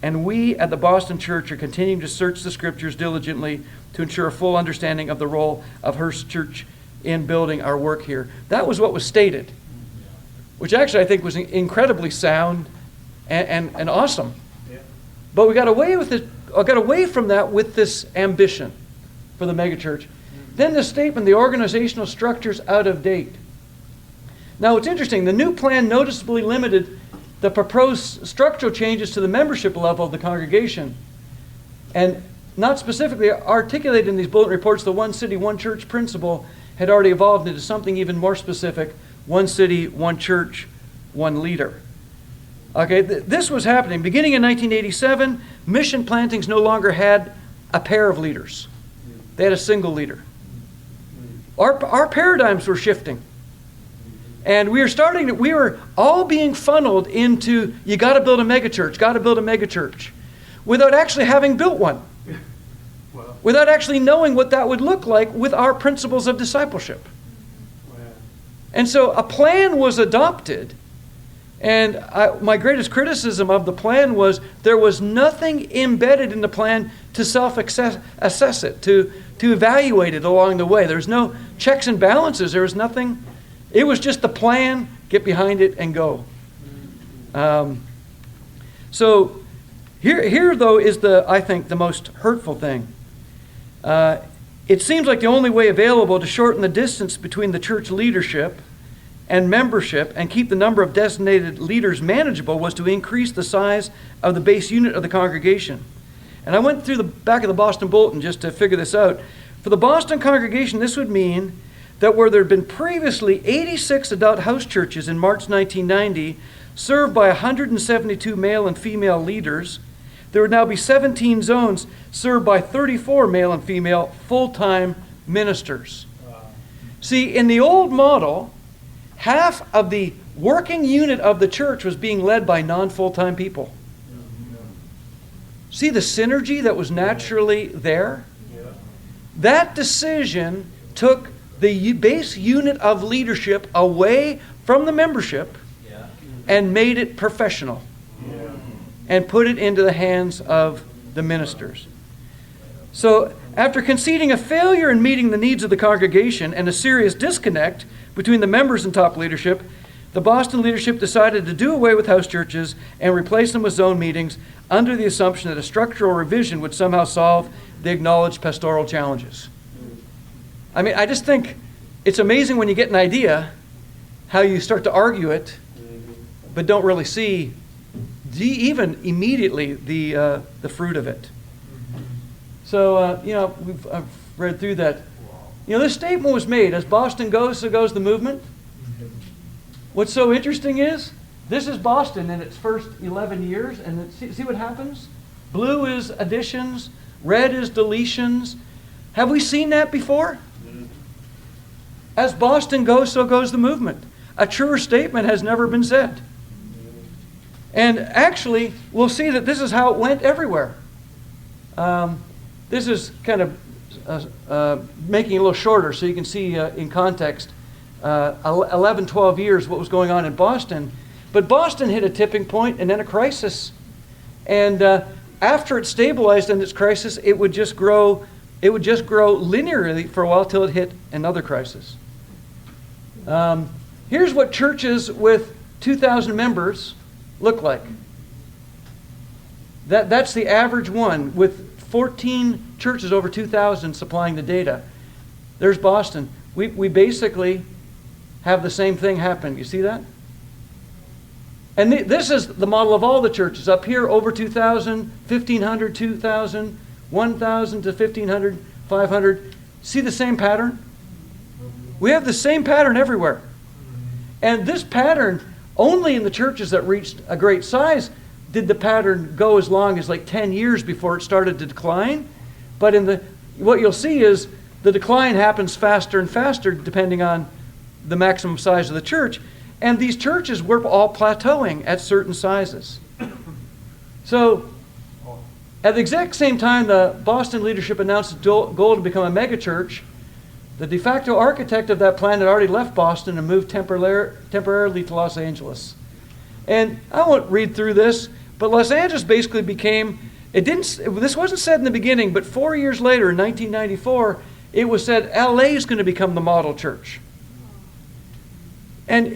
[SPEAKER 2] and we at the Boston Church are continuing to search the Scriptures diligently to ensure a full understanding of the role of Hearst Church in building our work here. That was what was stated, which actually I think was incredibly sound and awesome. But we got away from that with this ambition for the megachurch. Then the statement, the organizational structure's out of date. Now, it's interesting. The new plan noticeably limited the proposed structural changes to the membership level of the congregation, and not specifically articulated in these bulletin reports. The one city, one church principle had already evolved into something even more specific: one city, one church, one leader. Okay, this was happening. Beginning in 1987, mission plantings no longer had a pair of leaders. They had a single leader. Our paradigms were shifting. And we were all being funneled into, you got to build a megachurch, without actually having built one. Without actually knowing what that would look like with our principles of discipleship. And so a plan was adopted, and my greatest criticism of the plan was there was nothing embedded in the plan to self-assess it, to evaluate it along the way. There was no checks and balances. There was nothing. It was just the plan, get behind it, and go. So here, though, is I think, the most hurtful thing. It seems like the only way available to shorten the distance between the church leadership and membership and keep the number of designated leaders manageable was to increase the size of the base unit of the congregation. And I went through the back of the Boston Bulletin just to figure this out. For the Boston congregation, this would mean that where there had been previously 86 adult house churches in March 1990, served by 172 male and female leaders, there would now be 17 zones served by 34 male and female full-time ministers. See, in the old model, half of the working unit of the church was being led by non-full-time people. See the synergy that was naturally there? That decision took the base unit of leadership away from the membership and made it professional and put it into the hands of the ministers. So after conceding a failure in meeting the needs of the congregation and a serious disconnect between the members and top leadership, the Boston leadership decided to do away with house churches and replace them with zone meetings under the assumption that a structural revision would somehow solve the acknowledged pastoral challenges. I mean, I just think it's amazing when you get an idea how you start to argue it, but don't really see even immediately the fruit of it. So, I've read through that. This statement was made, as Boston goes, so goes the movement. What's so interesting is, this is Boston in its first 11 years, and see what happens? Blue is additions, red is deletions. Have we seen that before? As Boston goes, so goes the movement. A truer statement has never been said. And actually, we'll see that this is how it went everywhere. This is kind of making it a little shorter so you can see in context 11, 12 years what was going on in Boston. But Boston hit a tipping point and then a crisis. And after it stabilized in its crisis, it would just grow linearly for a while till it hit another crisis. Here's what churches with 2,000 members look like. That's the average one, with 14 churches over 2,000 supplying the data. There's Boston. We basically have the same thing happen. You see that? And this is the model of all the churches. Up here, over 2,000, 1,500, 2,000, 1,000 to 1,500, 500. See the same pattern? We have the same pattern everywhere. And this pattern, only in the churches that reached a great size did the pattern go as long as like 10 years before it started to decline. But what you'll see is the decline happens faster and faster depending on the maximum size of the church. And these churches were all plateauing at certain sizes. So at the exact same time the Boston leadership announced its goal to become a megachurch, the de facto architect of that plan had already left Boston and moved temporarily to Los Angeles. And I won't read through this, but Los Angeles basically became, this wasn't said in the beginning, but 4 years later, in 1994, it was said LA is going to become the model church. And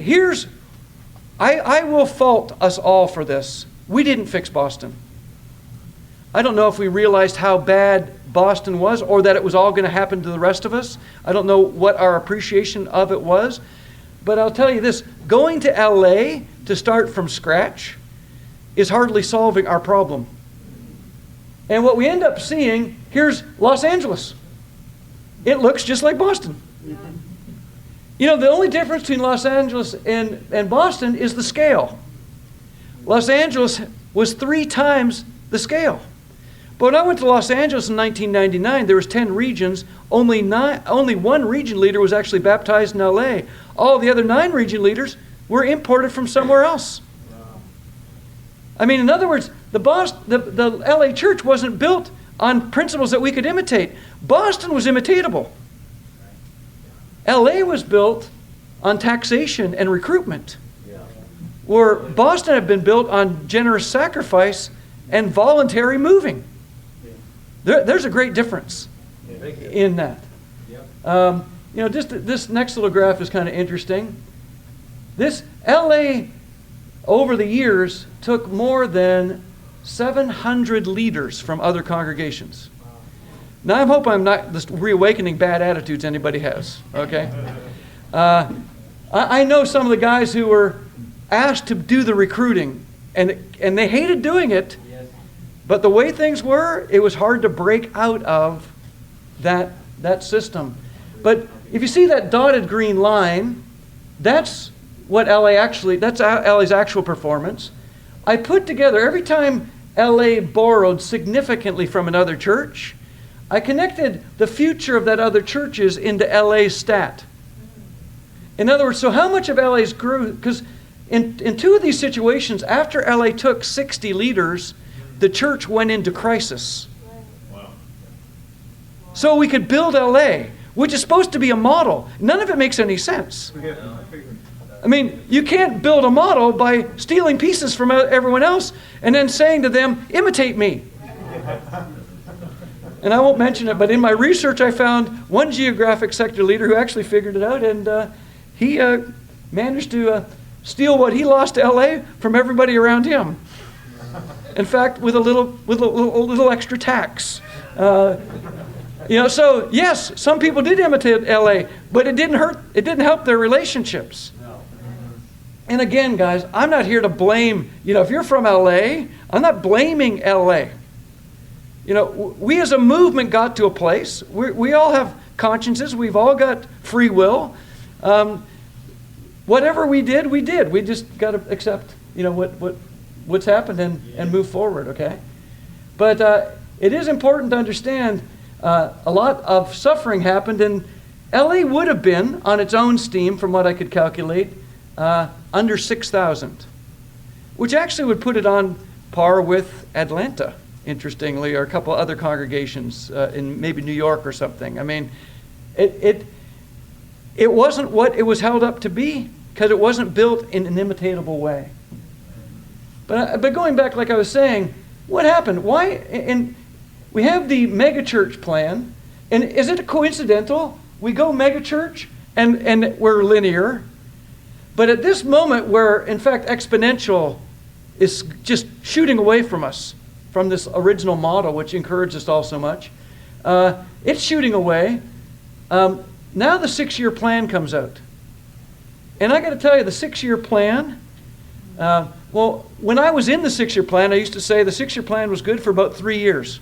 [SPEAKER 2] I will fault us all for this. We didn't fix Boston. I don't know if we realized how bad Boston was or that it was all going to happen to the rest of us. I don't know what our appreciation of it was. But I'll tell you this, going to LA to start from scratch is hardly solving our problem. And what we end up seeing, here's Los Angeles. It looks just like Boston. You know, the only difference between Los Angeles and Boston is the scale. Los Angeles was 3 times the scale. But when I went to Los Angeles in 1999, there was 10 regions. Only 1 region leader was actually baptized in LA. All the other 9 region leaders were imported from somewhere else. I mean, in other words, the LA church wasn't built on principles that we could imitate. Boston was imitatable. LA was built on taxation and recruitment, where Boston had been built on generous sacrifice and voluntary moving. There's a great difference in that. You know, just this next little graph is kind of interesting. This LA, over the years, took more than 700 leaders from other congregations. Now, I hope I'm not just reawakening bad attitudes anybody has, okay? I know some of the guys who were asked to do the recruiting, and they hated doing it, but the way things were, it was hard to break out of that system. But if you see that dotted green line, that's what that's LA's actual performance. I put together, every time LA borrowed significantly from another church, I connected the future of that other churches into LA's stat. In other words, so how much of LA's grew? Because in 2 of these situations, after LA took 60 leaders, the church went into crisis. Wow. So we could build LA, which is supposed to be a model. None of it makes any sense. I mean, you can't build a model by stealing pieces from everyone else and then saying to them, imitate me. And I won't mention it, but in my research I found one geographic sector leader who actually figured it out, and he managed to steal what he lost to LA from everybody around him. In fact, with a little extra tax. You know, so yes, some people did imitate LA, but it didn't help their relationships. And again, guys, I'm not here to blame, you know, if you're from LA, I'm not blaming LA. You know, we as a movement got to a place, we all have consciences, we've all got free will. Whatever we did. We just got to accept, you know, what's happened and move forward, okay? But it is important to understand a lot of suffering happened, and LA would have been, on its own steam, from what I could calculate, under 6,000, which actually would put it on par with Atlanta, interestingly, or a couple other congregations in maybe New York or something. I mean, it wasn't what it was held up to be because it wasn't built in an imitatable way. But going back, like I was saying, what happened? Why? And we have the megachurch plan, and is it coincidental? We go megachurch and we're linear, but at this moment where, in fact, exponential is just shooting away from us, from this original model, which encouraged us all so much. It's shooting away. Now the 6-year plan comes out. And I got to tell you, the 6-year plan, well, when I was in the 6-year plan, I used to say the 6-year plan was good for about 3 years.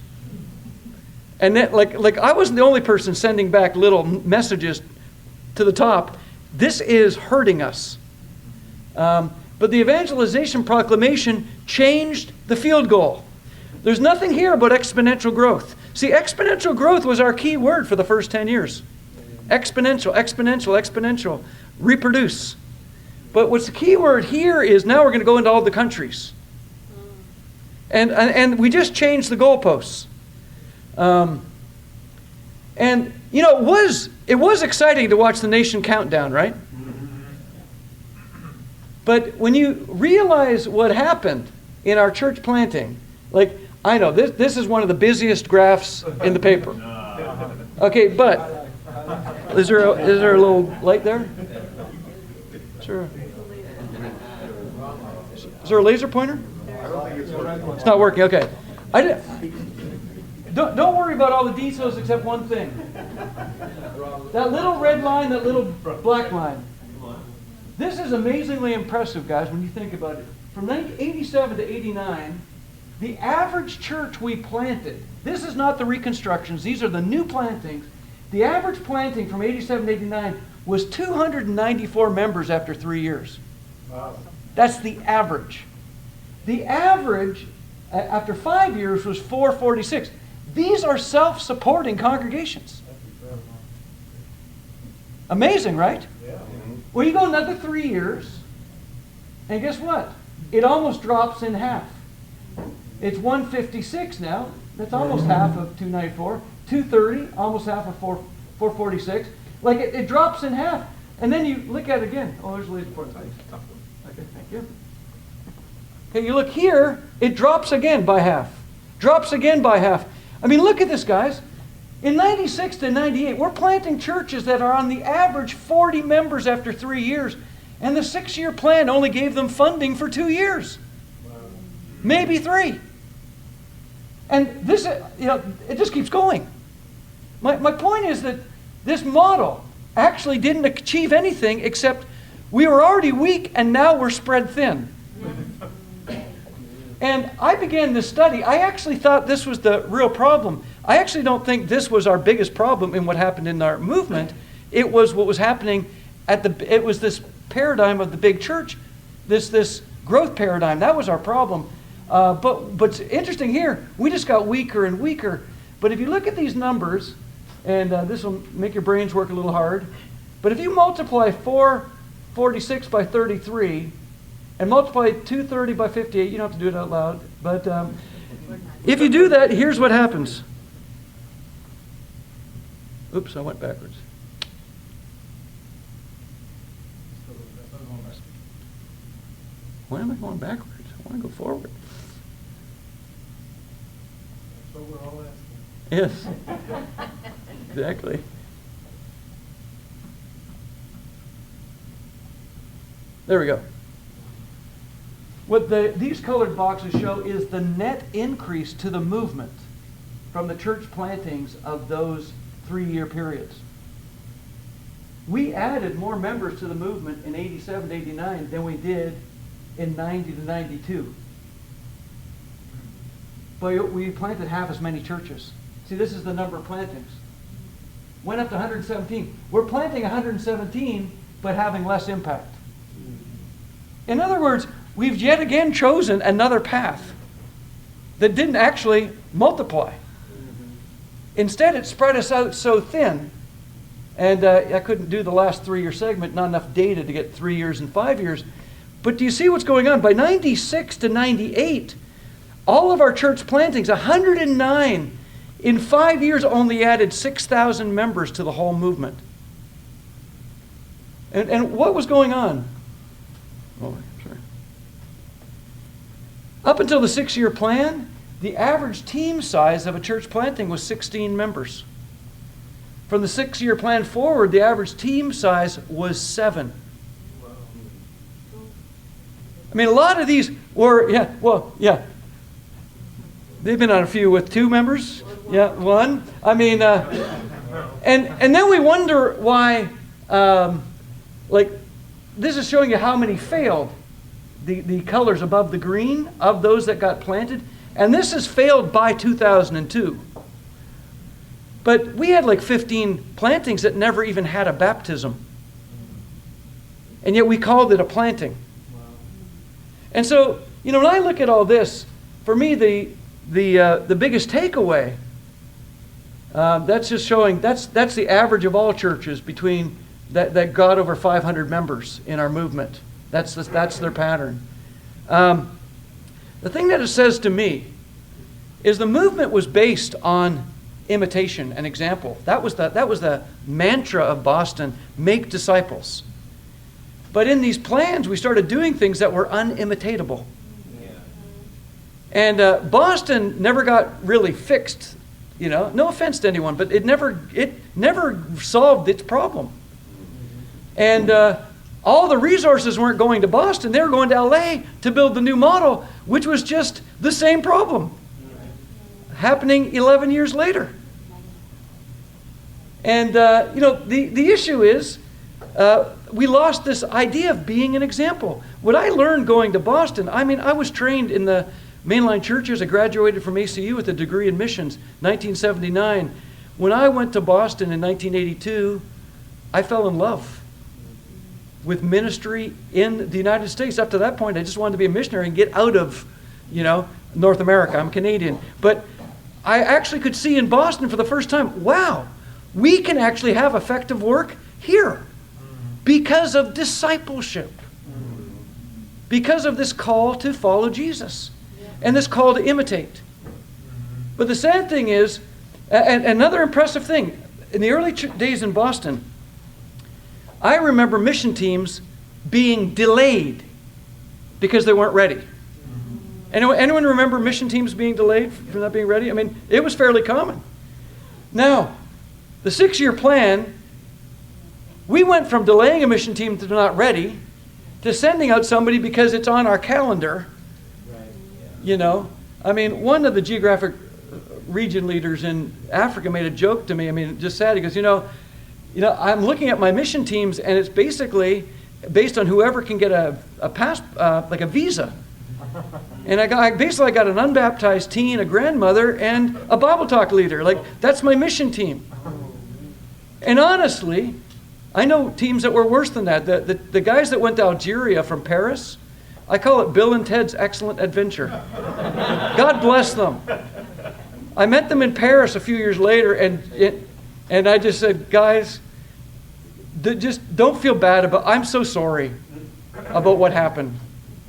[SPEAKER 2] And then, like I wasn't the only person sending back little messages to the top. This is hurting us. But the evangelization proclamation changed the field goal. There's nothing here about exponential growth. See, exponential growth was our key word for the first 10 years. Exponential, exponential, exponential. Reproduce. But what's the key word here is now we're going to go into all the countries. And we just changed the goalposts. And, you know, it was exciting to watch the nation countdown, right? But when you realize what happened in our church planting, like, I know, this is one of the busiest graphs in the paper. Okay, but is there a little light there? Sure. Is there a laser pointer? It's not working, okay. Don't worry about all the details except one thing. That little red line, that little black line. This is amazingly impressive, guys, when you think about it. From 1987 to 89, the average church we planted, this is not the reconstructions, these are the new plantings. The average planting from 87 to 89 was 294 members after 3 years. Wow. That's the average. The average after 5 years was 446. These are self-supporting congregations. Amazing, right? Yeah. Well, you go another 3 years, and guess what? It almost drops in half. It's 156 now. That's almost half of 294. 230, almost half of 446. Like it drops in half. And then you look at it again. Oh, there's a laser pointer. Okay, thank you. Okay, you look here, it drops again by half. Drops again by half. I mean, look at this, guys. In 96 to 98, we're planting churches that are on the average 40 members after 3 years. And the 6-year plan only gave them funding for 2 years. Maybe 3. And this, it just keeps going. My point is that this model actually didn't achieve anything except we were already weak and now we're spread thin. And I began this study. I actually thought this was the real problem. I actually don't think this was our biggest problem in what happened in our movement. It was what was happening it was this paradigm of the big church, this growth paradigm. That was our problem. But interesting here, we just got weaker and weaker. But if you look at these numbers, and this will make your brains work a little hard, but if you multiply 446 by 33, and multiply 230 by 58, you don't have to do it out loud, but if you do that, here's what happens. Oops, I went backwards. Why am I going backwards? I want to go forward.
[SPEAKER 3] That's what we're all asking.
[SPEAKER 2] Yes, exactly. There we go. What these colored boxes show is the net increase to the movement from the church plantings of those 3-year periods. We added more members to the movement in 87 to 89 than we did in 90 to 92. But we planted half as many churches. See, this is the number of plantings. Went up to 117. We're planting 117, but having less impact. In other words, we've yet again chosen another path that didn't actually multiply. Instead, it spread us out so thin. And I couldn't do the last 3-year segment, not enough data to get 3 years and 5 years. But do you see what's going on? By 96 to 98, all of our church plantings, 109, in 5 years only added 6,000 members to the whole movement. And what was going on? Oh, sorry. Up until the 6-year plan, the average team size of a church planting was 16 members. From the 6-year plan forward, the average team size was 7. I mean, a lot of these were, They've been on a few with 2 members. Yeah, 1. I mean, and then we wonder why, like, this is showing you how many failed. The colors above the green of those that got planted. And this has failed by 2002. But we had like 15 plantings that never even had a baptism. And yet we called it a planting. And so, when I look at all this, for me, the biggest takeaway, that's just showing, that's the average of all churches between that got over 500 members in our movement. That's their pattern. The thing that it says to me is the movement was based on imitation and example. That was the mantra of Boston: make disciples. But in these plans, we started doing things that were unimitatable. And Boston never got really fixed. No offense to anyone, but it never solved its problem. And all the resources weren't going to Boston; they were going to LA to build the new model, which was just the same problem, happening 11 years later. And the issue is, we lost this idea of being an example. What I learned going to Boston, I was trained in the mainline churches. I graduated from ACU with a degree in missions, 1979. When I went to Boston in 1982, I fell in love with ministry in the United States. Up to that point, I just wanted to be a missionary and get out of, North America. I'm Canadian. But I actually could see in Boston for the first time, wow, we can actually have effective work here because of discipleship, because of this call to follow Jesus and this call to imitate. But the sad thing is, and another impressive thing, in the early days in Boston, I remember mission teams being delayed because they weren't ready. Anyone remember mission teams being delayed for not being ready? It was fairly common. Now, the 6-year plan, we went from delaying a mission team to not ready to sending out somebody because it's on our calendar. One of the geographic region leaders in Africa made a joke to me. Just sad. He goes, I'm looking at my mission teams, and it's basically based on whoever can get a pass, like a visa. And I got an unbaptized teen, a grandmother, and a Bible talk leader. That's my mission team. And honestly, I know teams that were worse than that. The guys that went to Algeria from Paris, I call it Bill and Ted's Excellent Adventure. God bless them. I met them in Paris a few years later, and I just said, guys, just don't feel bad about. I'm so sorry about what happened.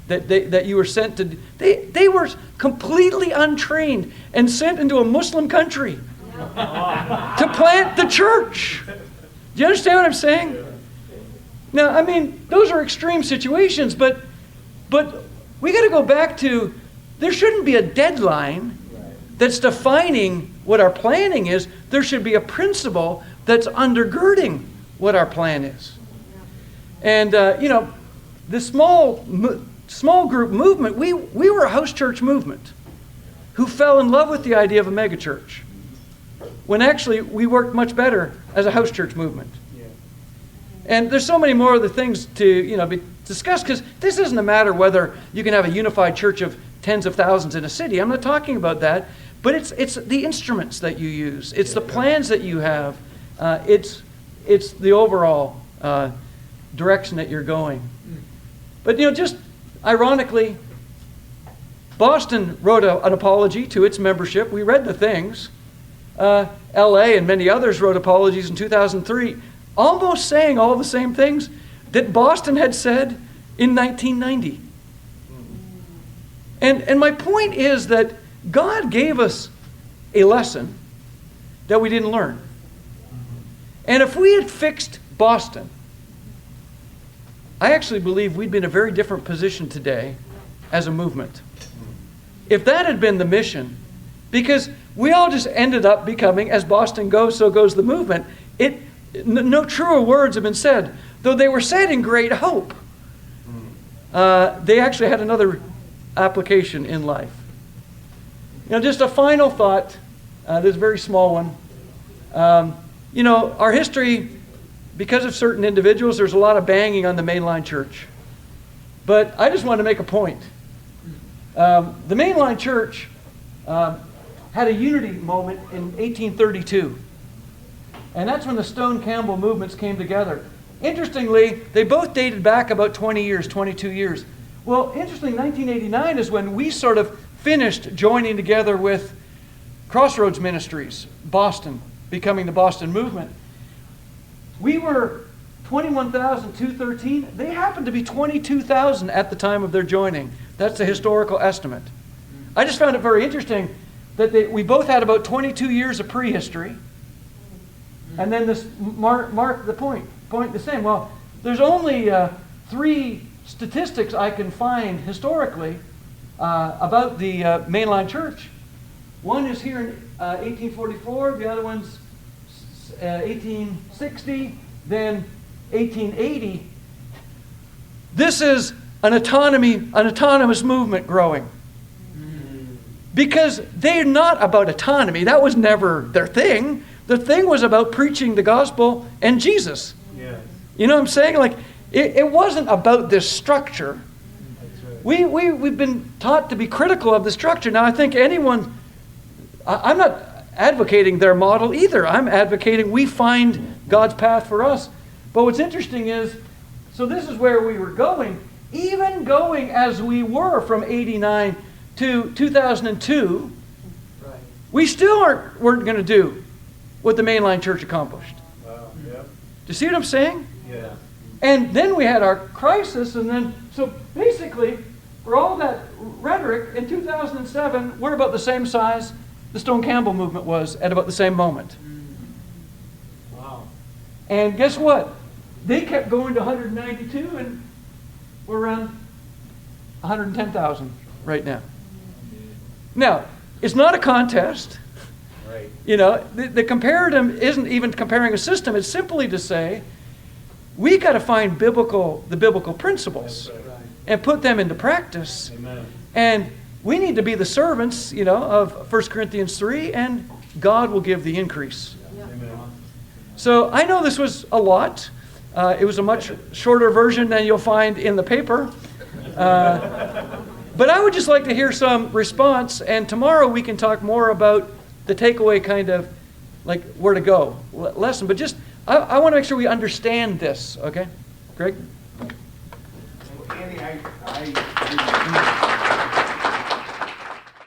[SPEAKER 2] That you were sent to. They were completely untrained and sent into a Muslim country to plant the church. Do you understand what I'm saying? Now, those are extreme situations, but we got to go back to, there shouldn't be a deadline that's defining what our planning is. There should be a principle that's undergirding what our plan is. And, the small group movement, we were a house church movement who fell in love with the idea of a megachurch, when actually we worked much better as a house church movement. And there's so many more other things to be discussed, because this isn't a matter whether you can have a unified church of tens of thousands in a city. I'm not talking about that. But it's the instruments that you use. It's the plans that you have. It's the overall direction that you're going. But just ironically, Boston wrote an apology to its membership. We read the things. LA and many others wrote apologies in 2003, almost saying all the same things that Boston had said in 1990. And my point is that God gave us a lesson that we didn't learn. And if we had fixed Boston, I actually believe we'd be in a very different position today as a movement. If that had been the mission, because we all just ended up becoming, as Boston goes, so goes the movement. No truer words have been said, though they were said in great hope. They actually had another application in life. Just a final thought. This is a very small one. Our history, because of certain individuals, there's a lot of banging on the mainline church. But I just want to make a point. The mainline church had a unity moment in 1832. And that's when the Stone Campbell movements came together. Interestingly, they both dated back about 20 years, 22 years. Well, interestingly, 1989 is when we sort of finished joining together with Crossroads Ministries, Boston, becoming the Boston movement. We were 21,213. They happened to be 22,000 at the time of their joining. That's the historical estimate. I just found it very interesting that we both had about 22 years of prehistory. And then this mark the point the same. Well, there's only 3 statistics I can find historically about the mainline church. One is here in 1844, the other one's 1860, then 1880. This is an autonomous movement growing. Because they're not about autonomy. That was never their thing. The thing was about preaching the gospel and Jesus.
[SPEAKER 3] Yes.
[SPEAKER 2] You know what I'm saying? Like, it wasn't about this structure.
[SPEAKER 3] That's right.
[SPEAKER 2] We've been taught to be critical of the structure. Now, I think I'm not advocating their model either. I'm advocating we find God's path for us. But what's interesting is, so this is where we were going. Even going as we were from 89 to 2002,
[SPEAKER 3] Right.
[SPEAKER 2] we still weren't going to do what the mainline church accomplished.
[SPEAKER 3] Wow. Yep.
[SPEAKER 2] Do you see what I'm saying?
[SPEAKER 3] Yeah.
[SPEAKER 2] And then we had our crisis, and then, so basically, for all that rhetoric, in 2007, we're about the same size the Stone Campbell movement was at about the same moment.
[SPEAKER 3] Wow.
[SPEAKER 2] And guess what? They kept going to 192, and we're around 110,000 right now. Now, it's not a contest.
[SPEAKER 3] Right.
[SPEAKER 2] The comparative isn't even comparing a system. It's simply to say, we got to find the biblical principles
[SPEAKER 3] That's right.
[SPEAKER 2] and put them into practice.
[SPEAKER 3] Amen.
[SPEAKER 2] And we need to be the servants, of 1 Corinthians 3, and God will give the increase.
[SPEAKER 3] Amen.
[SPEAKER 2] So I know this was a lot. It was a much shorter version than you'll find in the paper. But I would just like to hear some response, and tomorrow we can talk more about the takeaway kind of like where to go lesson. But just, I want to make sure we understand this, okay? Greg?
[SPEAKER 4] Andy, I